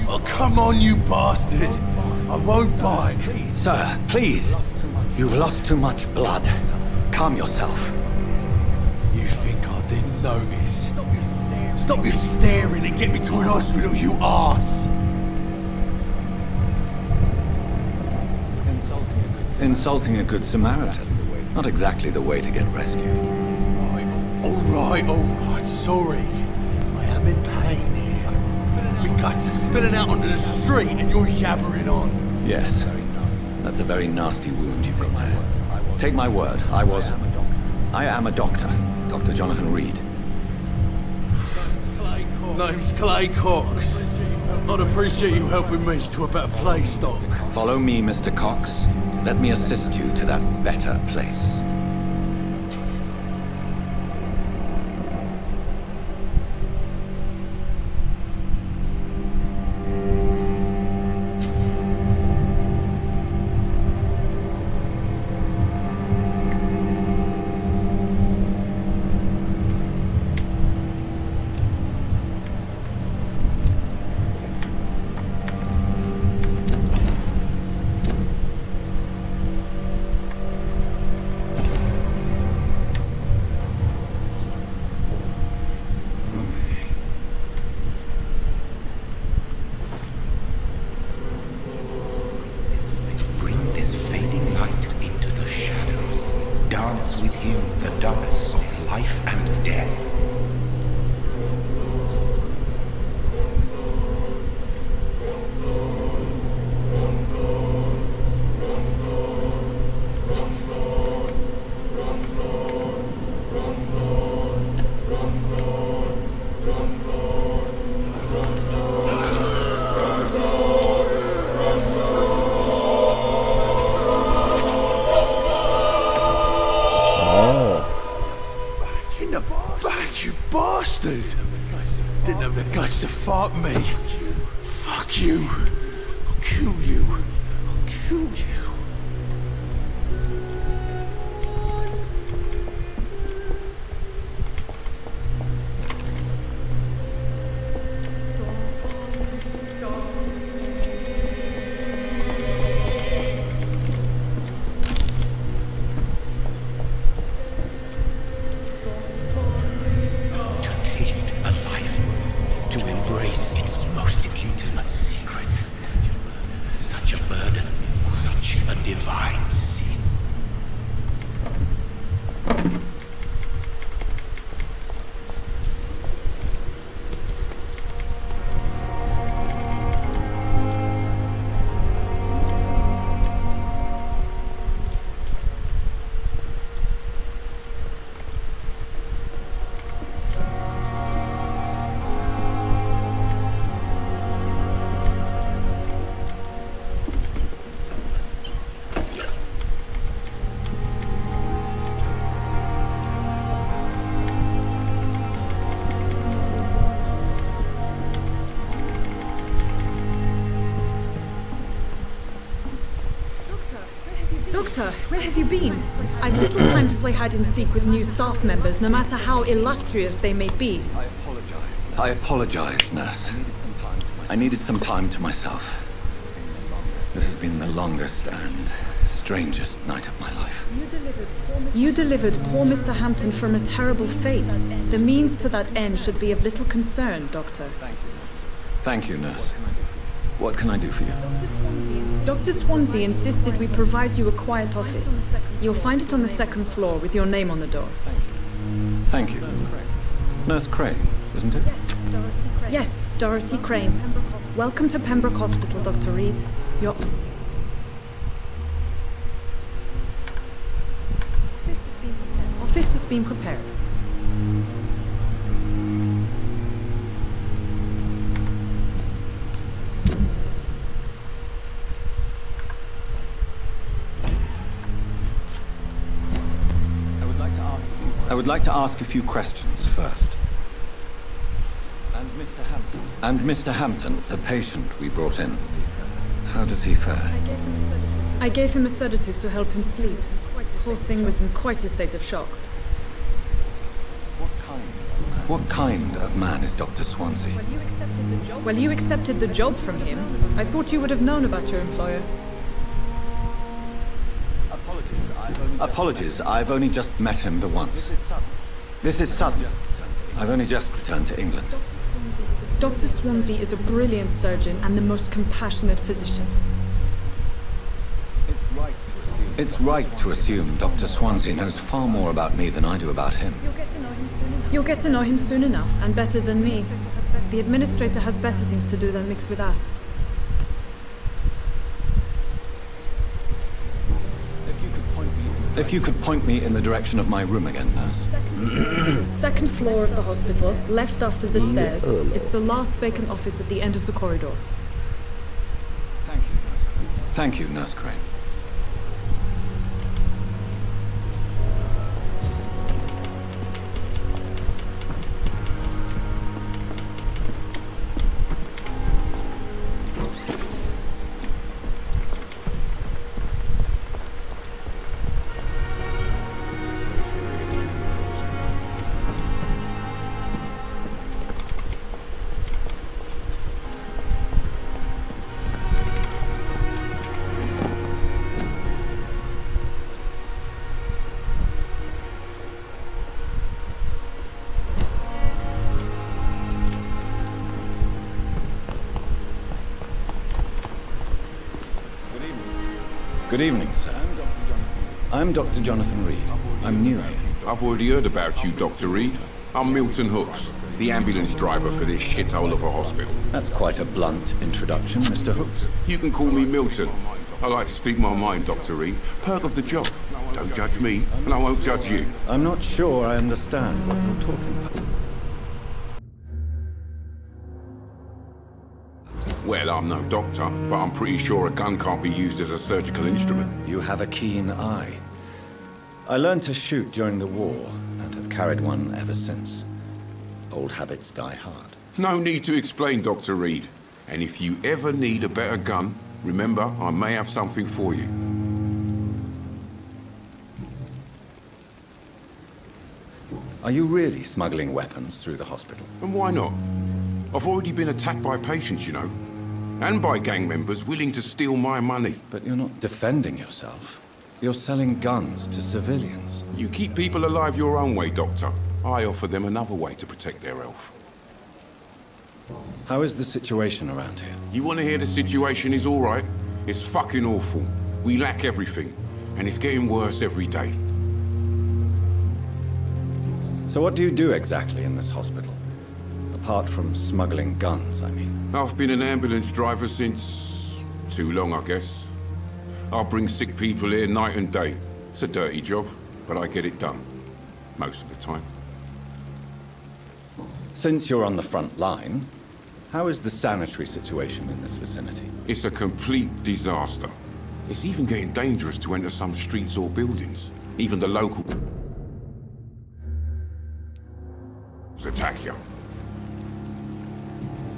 Oh, come on, you bastard! I won't bite. Sir, please. You've lost too much blood. Calm yourself. You think I didn't notice? Stop your staring and get me to an hospital, you arse! Insulting a good Samaritan. Not exactly the way to get rescued. All right, sorry. I am in pain here. My guts are spilling out onto the street and you're yabbering on. Yes. That's a very nasty wound you've got there. Take my word, I am a doctor. Dr. Jonathan Reed. Name's Clay Cox. I'd appreciate you helping me to a better place, Doc. Follow me, Mr. Cox. Let me assist you to that better place. Didn't have the guts to fight me. Fuck you. I'll kill you. I'll kill you. Doctor, where have you been? I've little time to play hide-and-seek with new staff members, no matter how illustrious they may be. I apologize, nurse. I needed some time to myself. This has been the longest and strangest night of my life. You delivered poor Mr. Hampton from a terrible fate. The means to that end should be of little concern, Doctor. Thank you, nurse. What can I do for you? Dr. Swansea insisted we provide you a quiet office. You'll find it on the second floor with your name on the door. Thank you. Nurse Crane, isn't it? Yes, Dorothy Crane. Welcome to Pembroke Hospital, Dr. Reed. Your office has been prepared. I would like to ask a few questions first. And Mr. Hampton, the patient we brought in, how does he fare? I gave him a sedative to help him sleep. Poor thing was in quite a state of shock. What kind of man is Dr. Swansea? Well, you accepted the job from him. I thought you would have known about your employer. Apologies, I've only just met him the once. This is sudden. I've only just returned to England. Dr. Swansea is a brilliant surgeon and the most compassionate physician. It's right to assume Dr. Swansea knows far more about me than I do about him. You'll get to know him soon enough, and better than me. The administrator has better things to do than mix with us. If you could point me in the direction of my room again, nurse. Second floor of the hospital, left after the stairs. It's the last vacant office at the end of the corridor. Thank you, Nurse Crane. Good evening, sir. I'm Dr. Jonathan Reed. I'm new here. I've already heard about you, Dr. Reed. I'm Milton Hooks, the ambulance driver for this shithole of a hospital. That's quite a blunt introduction, Mr. Hooks. You can call me Milton. I like to speak my mind, Dr. Reed. Perk of the job. Don't judge me, and I won't judge you. I'm not sure I understand what you're talking about. Well, I'm no doctor, but I'm pretty sure a gun can't be used as a surgical instrument. You have a keen eye. I learned to shoot during the war, and have carried one ever since. Old habits die hard. No need to explain, Dr. Reed. And if you ever need a better gun, remember, I may have something for you. Are you really smuggling weapons through the hospital? And why not? I've already been attacked by patients, you know. And by gang members willing to steal my money. But you're not defending yourself. You're selling guns to civilians. You keep people alive your own way, Doctor. I offer them another way to protect their health. How is the situation around here? You want to hear the situation is all right? It's fucking awful. We lack everything. And it's getting worse every day. So what do you do exactly in this hospital? Apart from smuggling guns, I mean. I've been an ambulance driver since... too long, I guess. I'll bring sick people here night and day. It's a dirty job, but I get it done. Most of the time. Since you're on the front line, how is the sanitary situation in this vicinity? It's a complete disaster. It's even getting dangerous to enter some streets or buildings. Even the local... attack you.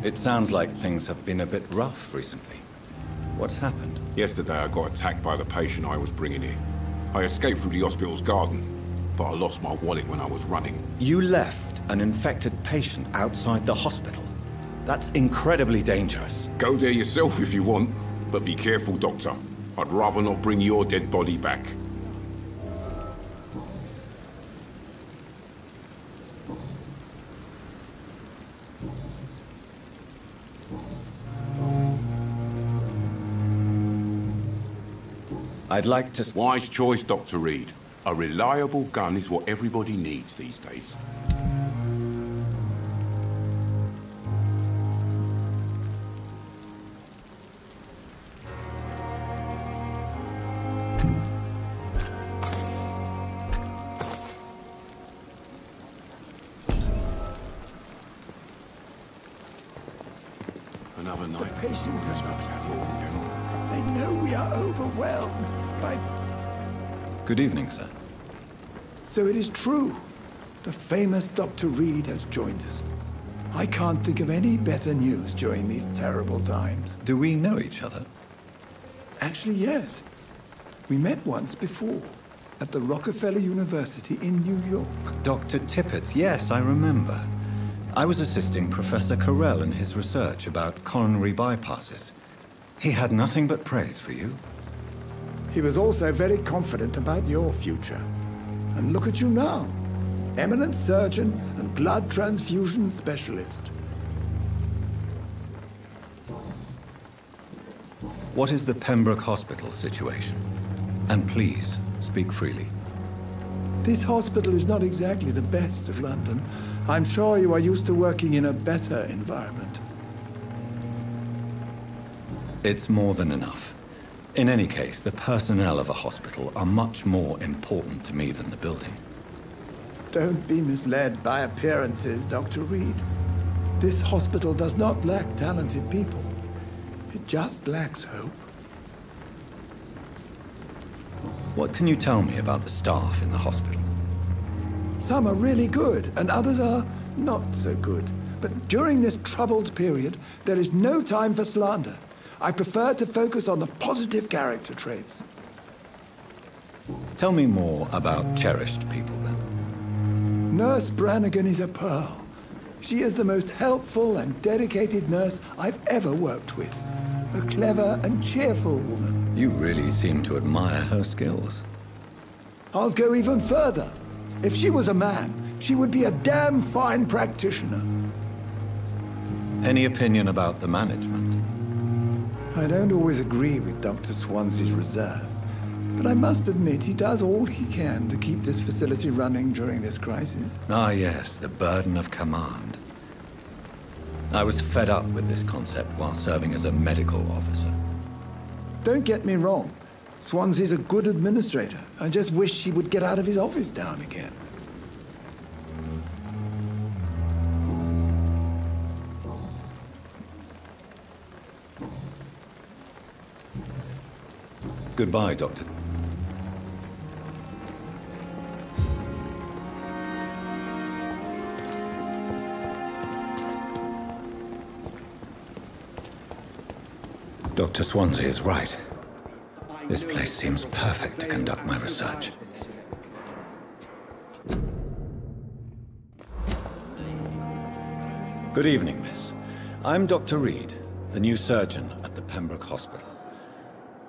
It sounds like things have been a bit rough recently. What's happened? Yesterday I got attacked by the patient I was bringing here. I escaped through the hospital's garden, but I lost my wallet when I was running. You left an infected patient outside the hospital? That's incredibly dangerous. Go there yourself if you want, but be careful, Doctor. I'd rather not bring your dead body back. I'd like to... Wise choice, Dr. Reed. A reliable gun is what everybody needs these days. Another night. The patients are not fools. They know we are overwhelmed by... Good evening, sir. So it is true. The famous Dr. Reed has joined us. I can't think of any better news during these terrible times. Do we know each other? Actually, yes. We met once before, at the Rockefeller University in New York. Dr. Tippett, yes, I remember. I was assisting Professor Carell in his research about coronary bypasses. He had nothing but praise for you. He was also very confident about your future. And look at you now. Eminent surgeon and blood transfusion specialist. What is the Pembroke Hospital situation? And please, speak freely. This hospital is not exactly the best of London. I'm sure you are used to working in a better environment. It's more than enough. In any case, the personnel of a hospital are much more important to me than the building. Don't be misled by appearances, Dr. Reed. This hospital does not lack talented people. It just lacks hope. What can you tell me about the staff in the hospital? Some are really good, and others are not so good. But during this troubled period, there is no time for slander. I prefer to focus on the positive character traits. Tell me more about cherished people, then. Nurse Brannigan is a pearl. She is the most helpful and dedicated nurse I've ever worked with. A clever and cheerful woman. You really seem to admire her skills. I'll go even further. If she was a man, she would be a damn fine practitioner. Any opinion about the management? I don't always agree with Dr. Swansea's reserve, but I must admit he does all he can to keep this facility running during this crisis. Ah, yes, the burden of command. I was fed up with this concept while serving as a medical officer. Don't get me wrong. Swansea's a good administrator. I just wish he would get out of his office now and again. Goodbye, Doctor. Dr. Swansea is right. This place seems perfect to conduct my research. Good evening, miss. I'm Dr. Reed, the new surgeon at the Pembroke Hospital.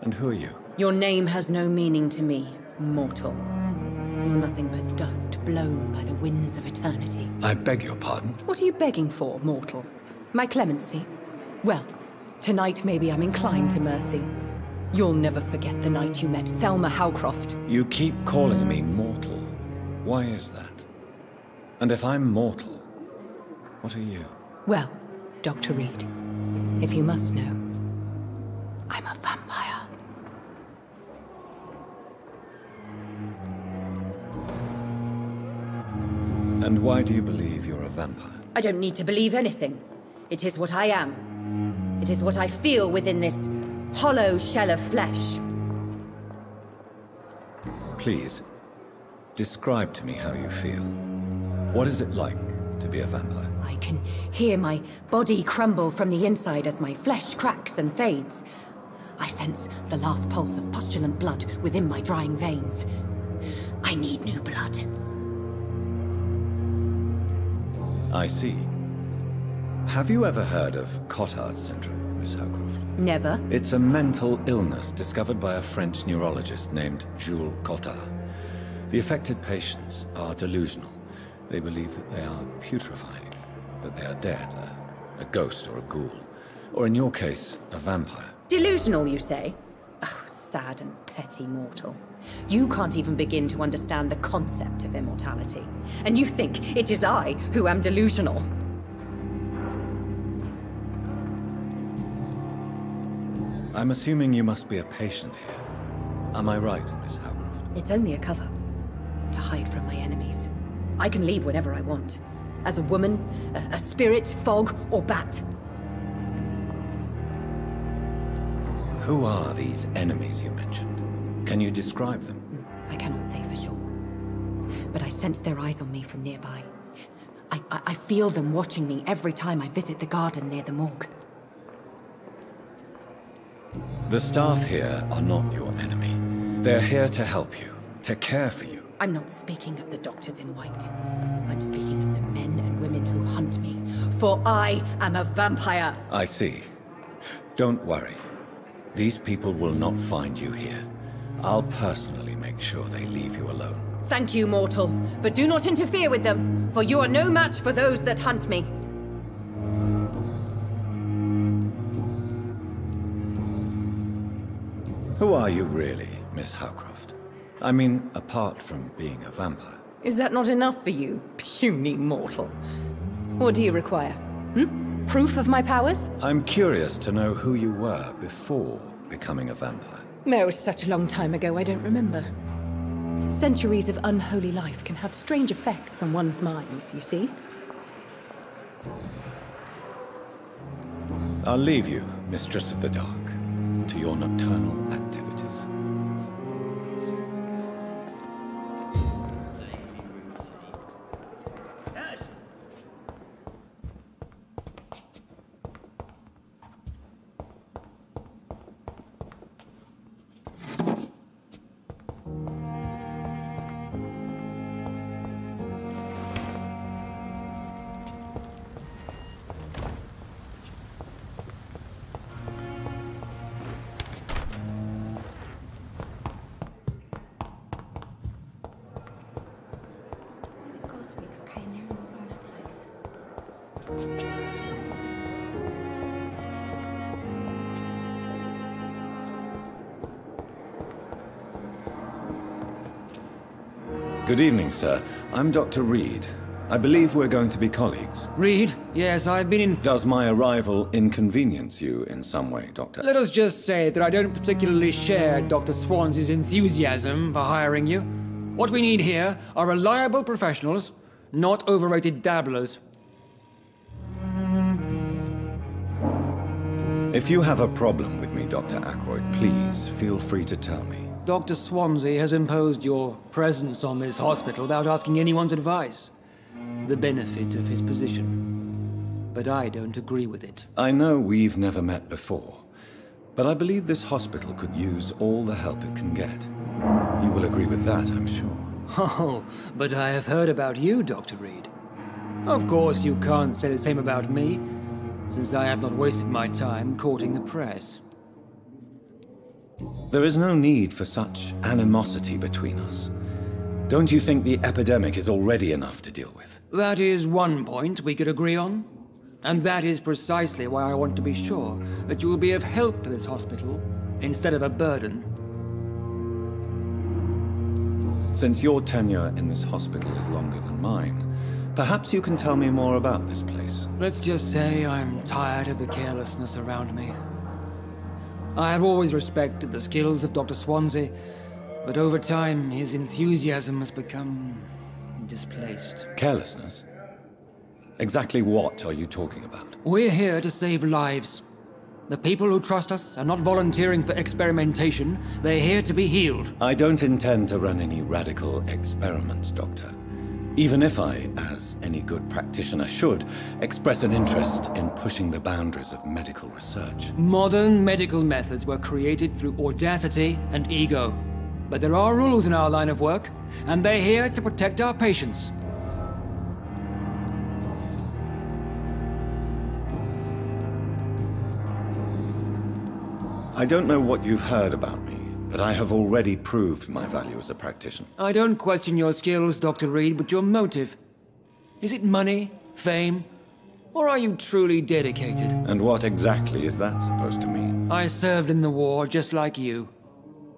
And who are you? Your name has no meaning to me, mortal. You're nothing but dust blown by the winds of eternity. I beg your pardon? What are you begging for, mortal? My clemency? Well, tonight maybe I'm inclined to mercy. You'll never forget the night you met Thelma Howcroft. You keep calling me mortal. Why is that? And if I'm mortal, what are you? Well, Dr. Reed, if you must know, I'm a vampire. And why do you believe you're a vampire? I don't need to believe anything. It is what I am. It is what I feel within this hollow shell of flesh. Please, describe to me how you feel. What is it like to be a vampire? I can hear my body crumble from the inside as my flesh cracks and fades. I sense the last pulse of postulant blood within my drying veins. I need new blood. I see. Have you ever heard of Cotard syndrome, Miss Howcroft? Never. It's a mental illness discovered by a French neurologist named Jules Cotard. The affected patients are delusional. They believe that they are putrefying, that they are dead, a ghost or a ghoul. Or in your case, a vampire. Delusional, you say? Oh, sad and petty mortal. You can't even begin to understand the concept of immortality. And you think it is I who am delusional. I'm assuming you must be a patient here. Am I right, Miss Howcroft? It's only a cover. To hide from my enemies. I can leave whenever I want. As a woman, a spirit, fog, or bat. Who are these enemies you mentioned? Can you describe them? I cannot say for sure. But I sense their eyes on me from nearby. I feel them watching me every time I visit the garden near the morgue. The staff here are not your enemy. They're here to help you, to care for you. I'm not speaking of the doctors in white. I'm speaking of the men and women who hunt me. For I am a vampire. I see. Don't worry. These people will not find you here. I'll personally make sure they leave you alone. Thank you, mortal. But do not interfere with them, for you are no match for those that hunt me. Who are you really, Miss Howcroft? I mean, apart from being a vampire. Is that not enough for you, puny mortal? What do you require? Proof of my powers? I'm curious to know who you were before becoming a vampire. It was such a long time ago, I don't remember. Centuries of unholy life can have strange effects on one's minds, you see? I'll leave you, Mistress of the Dark, to your nocturnal activities. Good evening, sir. I'm Dr. Reed. I believe we're going to be colleagues. Reed? Yes, I've been in... Does my arrival inconvenience you in some way, Doctor? Let us just say that I don't particularly share Dr. Swansea's enthusiasm for hiring you. What we need here are reliable professionals, not overrated dabblers. If you have a problem with me, Dr. Ackroyd, please feel free to tell me. Dr. Swansea has imposed your presence on this hospital without asking anyone's advice. The benefit of his position. But I don't agree with it. I know we've never met before, but I believe this hospital could use all the help it can get. You will agree with that, I'm sure. Oh, but I have heard about you, Dr. Reed. Of course, you can't say the same about me, since I have not wasted my time courting the press. There is no need for such animosity between us. Don't you think the epidemic is already enough to deal with? That is one point we could agree on. And that is precisely why I want to be sure that you will be of help to this hospital, instead of a burden. Since your tenure in this hospital is longer than mine, perhaps you can tell me more about this place. Let's just say I'm tired of the carelessness around me. I have always respected the skills of Dr. Swansea, but over time his enthusiasm has become displaced. Carelessness? Exactly what are you talking about? We're here to save lives. The people who trust us are not volunteering for experimentation. They're here to be healed. I don't intend to run any radical experiments, Doctor. Even if I, as any good practitioner should, express an interest in pushing the boundaries of medical research. Modern medical methods were created through audacity and ego. But there are rules in our line of work, and they're here to protect our patients. I don't know what you've heard about me, but I have already proved my value as a practitioner. I don't question your skills, Dr. Reed, but your motive. Is it money, fame, or are you truly dedicated? And what exactly is that supposed to mean? I served in the war just like you.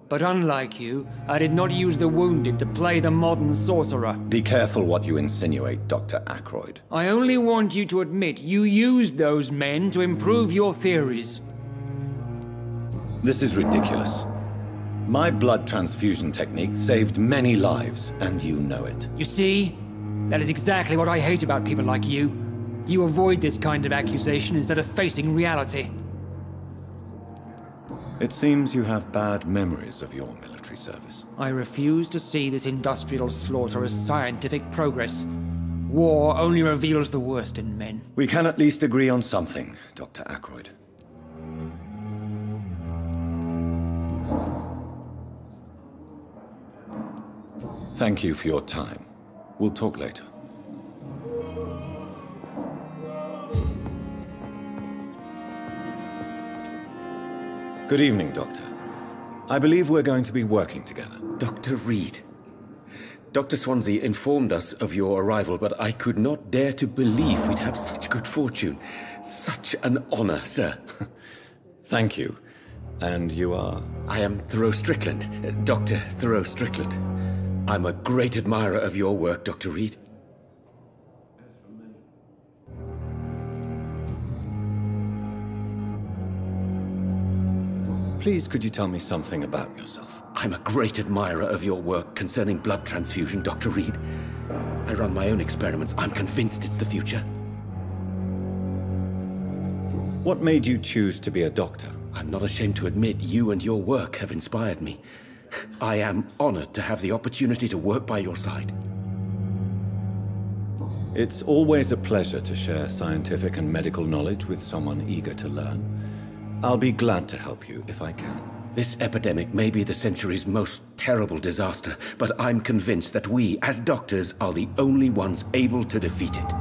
But unlike you, I did not use the wounded to play the modern sorcerer. Be careful what you insinuate, Dr. Ackroyd. I only want you to admit you used those men to improve your theories. This is ridiculous. My blood transfusion technique saved many lives, and you know it. You see? That is exactly what I hate about people like you. You avoid this kind of accusation instead of facing reality. It seems you have bad memories of your military service. I refuse to see this industrial slaughter as scientific progress. War only reveals the worst in men. We can at least agree on something, Dr. Ackroyd. Thank you for your time. We'll talk later. Good evening, Doctor. I believe we're going to be working together. Dr. Reed. Dr. Swansea informed us of your arrival, but I could not dare to believe we'd have such good fortune. Such an honor, sir. Thank you. And you are? I am Thoreau Strickland, Dr. Thoreau Strickland. I'm a great admirer of your work, Dr. Reed. Please, could you tell me something about yourself? I'm a great admirer of your work concerning blood transfusion, Dr. Reed. I run my own experiments. I'm convinced it's the future. What made you choose to be a doctor? I'm not ashamed to admit you and your work have inspired me. I am honored to have the opportunity to work by your side. It's always a pleasure to share scientific and medical knowledge with someone eager to learn. I'll be glad to help you if I can. This epidemic may be the century's most terrible disaster, but I'm convinced that we, as doctors, are the only ones able to defeat it.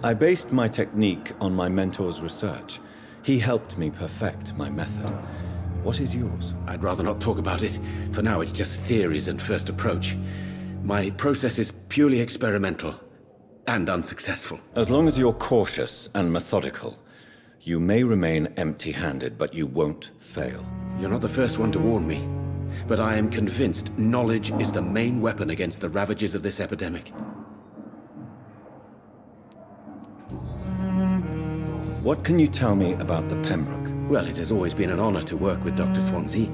I based my technique on my mentor's research. He helped me perfect my method. What is yours? I'd rather not talk about it. For now, it's just theories and first approach. My process is purely experimental and unsuccessful. As long as you're cautious and methodical, you may remain empty-handed, but you won't fail. You're not the first one to warn me, but I am convinced knowledge is the main weapon against the ravages of this epidemic. What can you tell me about the Pembroke? Well, it has always been an honor to work with Dr. Swansea.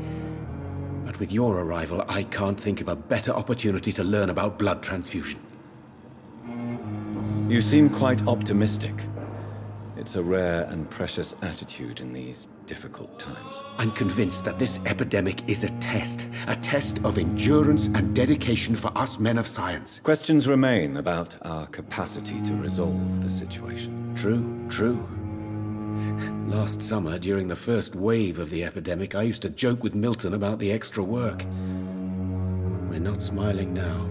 But with your arrival, I can't think of a better opportunity to learn about blood transfusion. You seem quite optimistic. It's a rare and precious attitude in these difficult times. I'm convinced that this epidemic is a test of endurance and dedication for us men of science. Questions remain about our capacity to resolve the situation. True. Last summer, during the first wave of the epidemic, I used to joke with Milton about the extra work. We're not smiling now.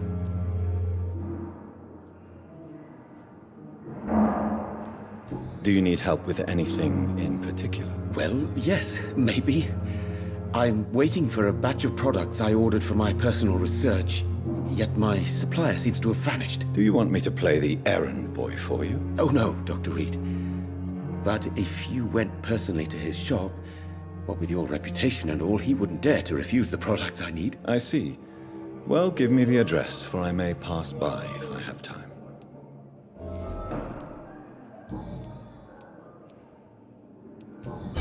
Do you need help with anything in particular? Well, yes, maybe. I'm waiting for a batch of products I ordered for my personal research, yet my supplier seems to have vanished. Do you want me to play the errand boy for you? Oh no, Dr. Reed. But if you went personally to his shop, what with your reputation and all, he wouldn't dare to refuse the products I need. I see. Well, give me the address, for I may pass by if I have time.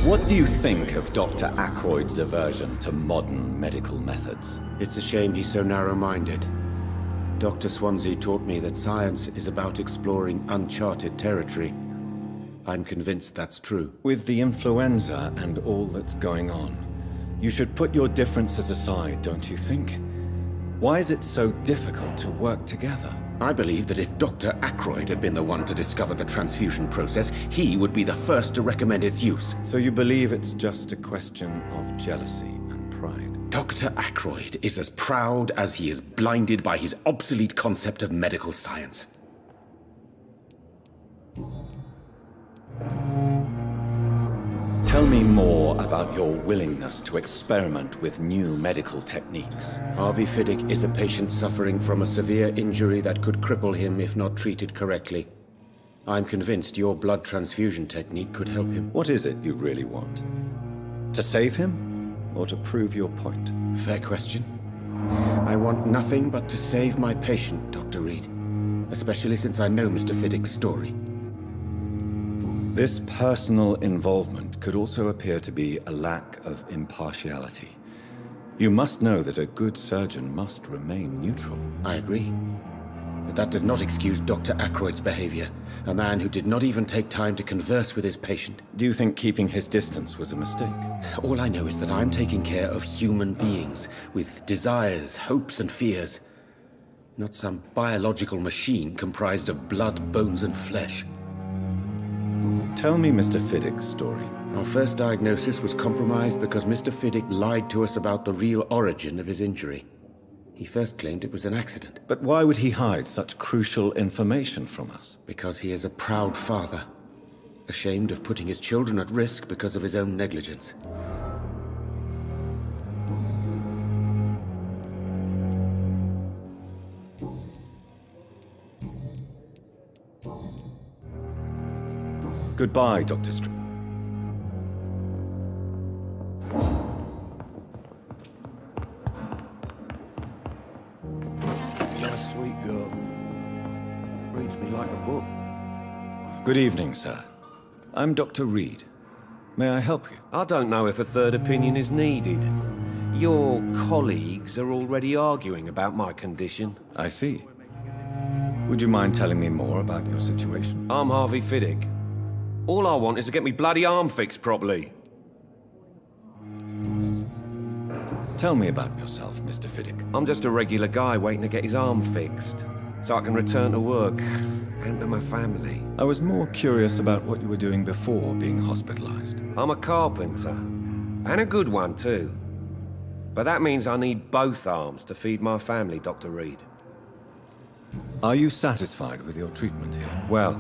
What do you think of Dr. Ackroyd's aversion to modern medical methods? It's a shame he's so narrow-minded. Dr. Swansea taught me that science is about exploring uncharted territory. I'm convinced that's true. With the influenza and all that's going on, you should put your differences aside, don't you think? Why is it so difficult to work together? I believe that if Dr. Ackroyd had been the one to discover the transfusion process, he would be the first to recommend its use. So you believe it's just a question of jealousy and pride? Dr. Ackroyd is as proud as he is blinded by his obsolete concept of medical science. Tell me more about your willingness to experiment with new medical techniques. Harvey Fiddick is a patient suffering from a severe injury that could cripple him if not treated correctly. I'm convinced your blood transfusion technique could help him. What is it you really want? To save him, or to prove your point? Fair question. I want nothing but to save my patient, Dr. Reed. Especially since I know Mr. Fiddick's story. This personal involvement could also appear to be a lack of impartiality. You must know that a good surgeon must remain neutral. I agree. But that does not excuse Dr. Ackroyd's behavior. A man who did not even take time to converse with his patient. Do you think keeping his distance was a mistake? All I know is that I'm taking care of human beings with desires, hopes, and fears. Not some biological machine comprised of blood, bones, and flesh. Tell me Mr. Fiddick's story. Our first diagnosis was compromised because Mr. Fiddick lied to us about the real origin of his injury. He first claimed it was an accident. But why would he hide such crucial information from us? Because he is a proud father, ashamed of putting his children at risk because of his own negligence. Goodbye, Dr. book. Good evening, sir. I'm Dr. Reed. May I help you? I don't know if a third opinion is needed. Your colleagues are already arguing about my condition. I see. Would you mind telling me more about your situation? I'm Harvey Fiddick. All I want is to get me bloody arm fixed properly. Tell me about yourself, Mr. Fiddick. I'm just a regular guy waiting to get his arm fixed, so I can return to work and to my family. I was more curious about what you were doing before being hospitalized. I'm a carpenter, and a good one too. But that means I need both arms to feed my family, Dr. Reed. Are you satisfied with your treatment here? Well,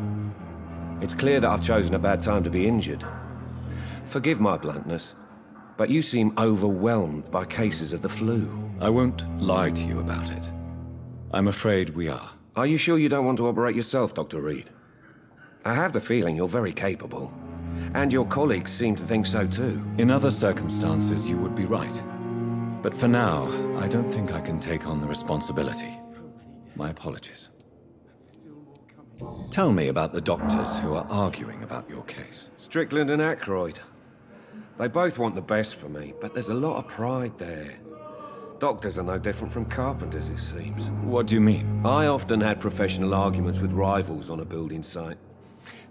it's clear that I've chosen a bad time to be injured. Forgive my bluntness, but you seem overwhelmed by cases of the flu. I won't lie to you about it. I'm afraid we are. Are you sure you don't want to operate yourself, Dr. Reed? I have the feeling you're very capable, and your colleagues seem to think so too. In other circumstances, you would be right. But for now, I don't think I can take on the responsibility. My apologies. Tell me about the doctors who are arguing about your case. Strickland and Aykroyd. They both want the best for me, but there's a lot of pride there. Doctors are no different from carpenters, it seems. What do you mean? I often had professional arguments with rivals on a building site.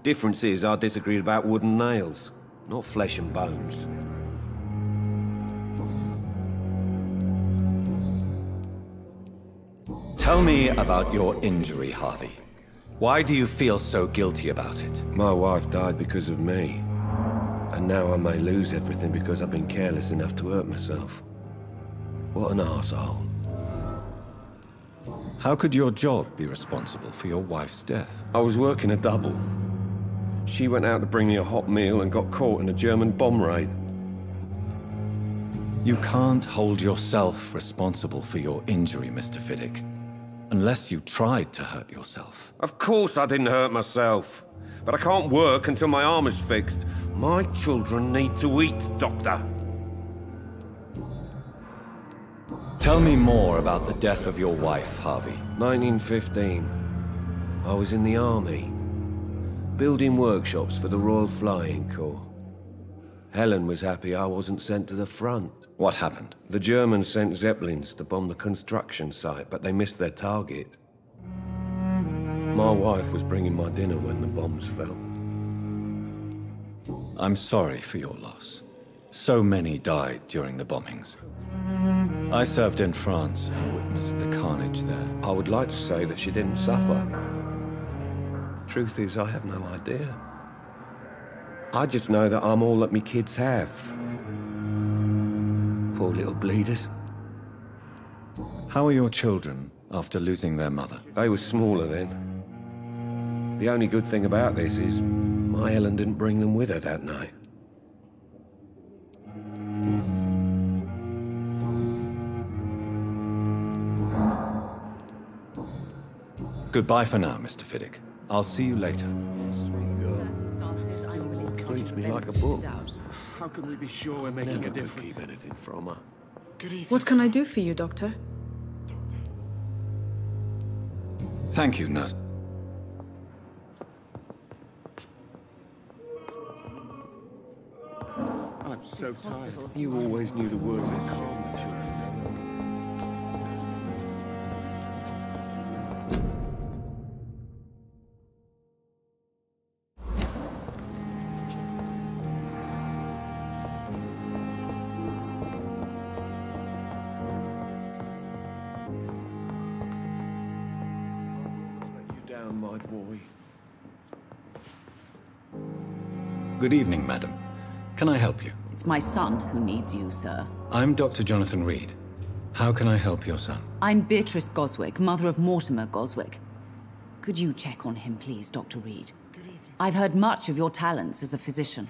Difference is, I disagreed about wooden nails, not flesh and bones. Tell me about your injury, Harvey. Why do you feel so guilty about it? My wife died because of me. And now I may lose everything because I've been careless enough to hurt myself. What an arsehole. How could your job be responsible for your wife's death? I was working a double. She went out to bring me a hot meal and got caught in a German bomb raid. You can't hold yourself responsible for your injury, Mr. Fiddick. Unless you tried to hurt yourself. Of course I didn't hurt myself. But I can't work until my arm is fixed. My children need to eat, Doctor. Tell me more about the death of your wife, Harvey. 1915. I was in the army. Building workshops for the Royal Flying Corps. Helen was happy I wasn't sent to the front. What happened? The Germans sent Zeppelins to bomb the construction site, but they missed their target. My wife was bringing my dinner when the bombs fell. I'm sorry for your loss. So many died during the bombings. I served in France and witnessed the carnage there. I would like to say that she didn't suffer. Truth is, I have no idea. I just know that I'm all that me kids have. Poor little bleeders. How are your children after losing their mother? They were smaller then. The only good thing about this is my Helen didn't bring them with her that night. Goodbye for now, Mr. Fiddick. I'll see you later. Reads me like a book. How can we be sure we're making Never a difference? keep anything from her. What can I do for you, Doctor? Thank you, nurse. I'm so tired. You always knew the words to calm the children. Down, my boy. Good evening, madam. Can I help you? It's my son who needs you, sir. I'm Dr. Jonathan Reed. How can I help your son? I'm Beatrice Goswick, mother of Mortimer Goswick. Could you check on him, please, Dr. Reed? I've heard much of your talents as a physician.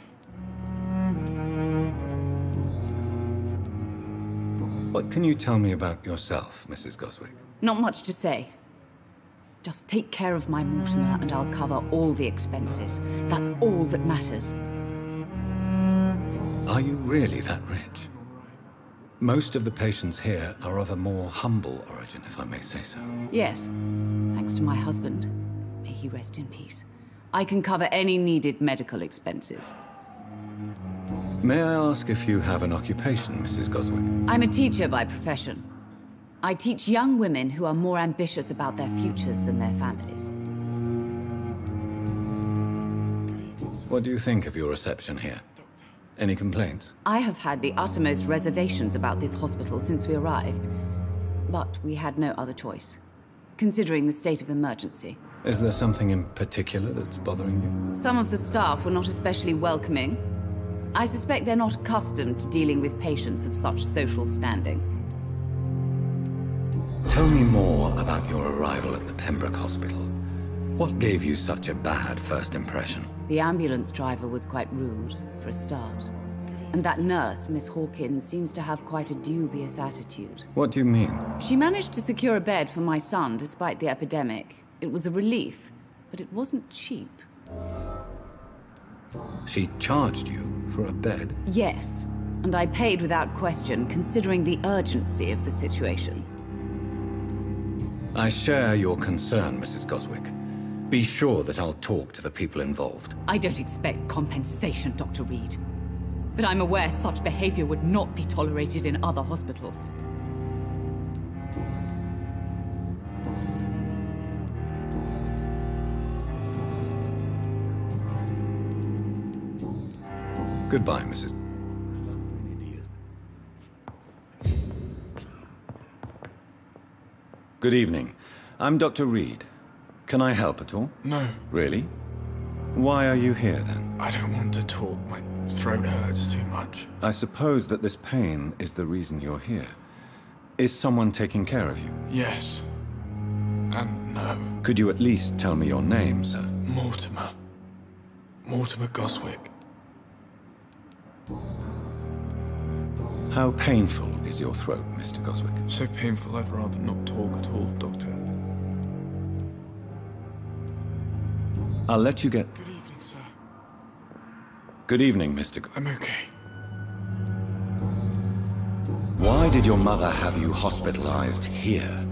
What can you tell me about yourself, Mrs. Goswick? Not much to say. Just take care of my Mortimer and I'll cover all the expenses. That's all that matters. Are you really that rich? Most of the patients here are of a more humble origin, if I may say so. Yes, thanks to my husband. May he rest in peace. I can cover any needed medical expenses. May I ask if you have an occupation, Mrs. Goswick? I'm a teacher by profession. I teach young women who are more ambitious about their futures than their families. What do you think of your reception here? Any complaints? I have had the uttermost reservations about this hospital since we arrived. But we had no other choice, considering the state of emergency. Is there something in particular that's bothering you? Some of the staff were not especially welcoming. I suspect they're not accustomed to dealing with patients of such social standing. Tell me more about your arrival at the Pembroke Hospital. What gave you such a bad first impression? The ambulance driver was quite rude, for a start. And that nurse, Miss Hawkins, seems to have quite a dubious attitude. What do you mean? She managed to secure a bed for my son despite the epidemic. It was a relief, but it wasn't cheap. She charged you for a bed? Yes, and I paid without question, considering the urgency of the situation. I share your concern, Mrs. Goswick. Be sure that I'll talk to the people involved. I don't expect compensation, Dr. Reed. But I'm aware such behavior would not be tolerated in other hospitals. Goodbye, Mrs. Good evening. I'm Dr. Reed. Can I help at all? No. Really? Why are you here, then? I don't want to talk. My throat hurts too much. I suppose that this pain is the reason you're here. Is someone taking care of you? Yes. And no. Could you at least tell me your name, sir? Mortimer. Mortimer Goswick. How painful is your throat, Mr. Goswick? So painful I'd rather not talk at all, Doctor. I'll let you get... Good evening, sir. Good evening, Mr. I'm okay. Why did your mother have you hospitalized here?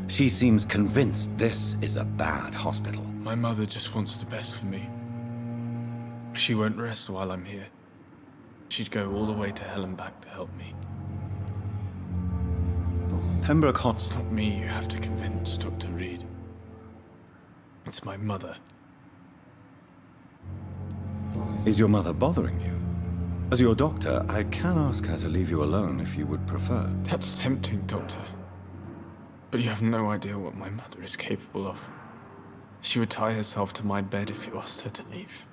She seems convinced this is a bad hospital. My mother just wants the best for me. She won't rest while I'm here. She'd go all the way to hell and back to help me. Pembroke Hospital. It's not me you have to convince, Dr. Reed. It's my mother. Is your mother bothering you? As your doctor, I can ask her to leave you alone if you would prefer. That's tempting, Doctor. But you have no idea what my mother is capable of. She would tie herself to my bed if you asked her to leave.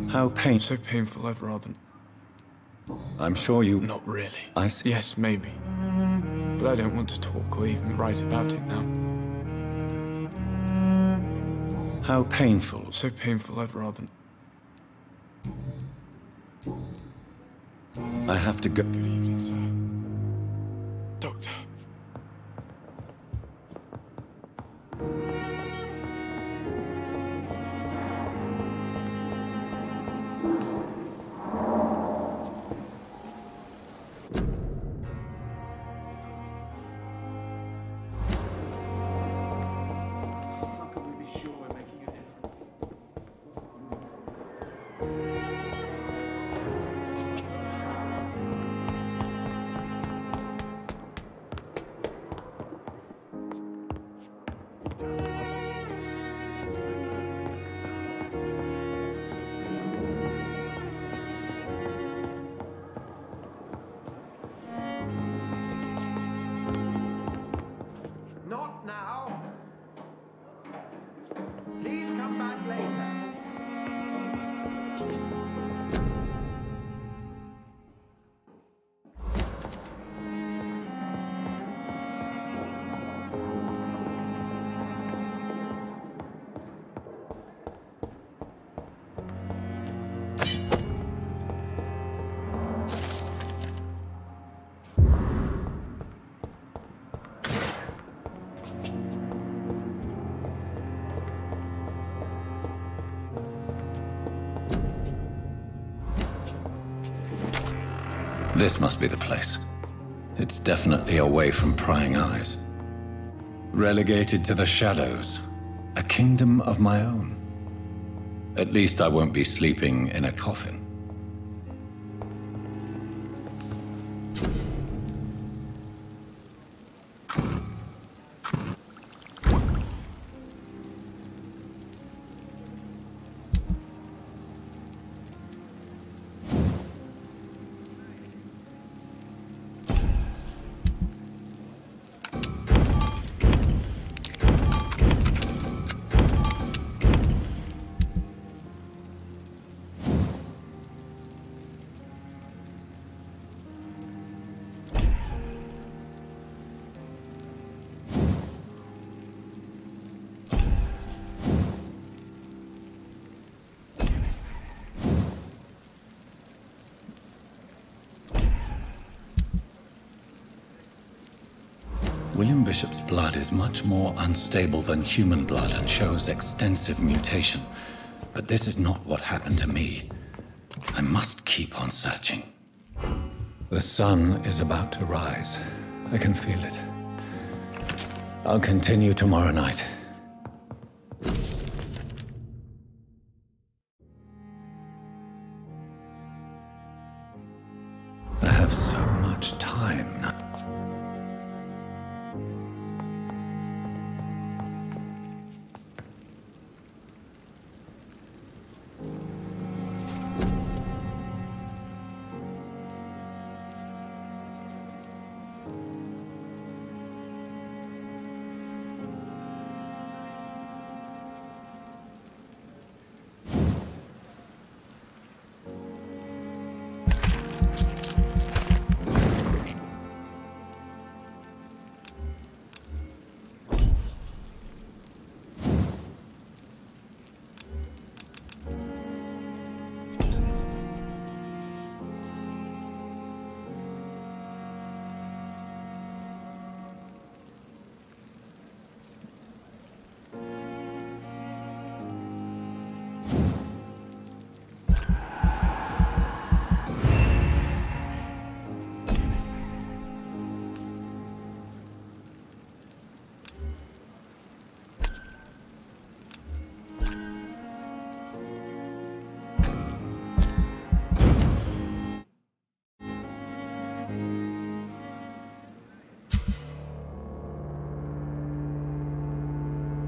How So painful I'd rather... I'm sure you... Not really. I see. Yes, maybe. But I don't want to talk or even write about it now. How painful? So painful I'd rather... I have to go... Good evening, sir. Doctor. Not now. Please come back later. This must be the place. It's definitely away from prying eyes. Relegated to the shadows. A kingdom of my own. At least I won't be sleeping in a coffin. William Bishop's blood is much more unstable than human blood and shows extensive mutation. But this is not what happened to me. I must keep on searching. The sun is about to rise. I can feel it. I'll continue tomorrow night. I have so much time now.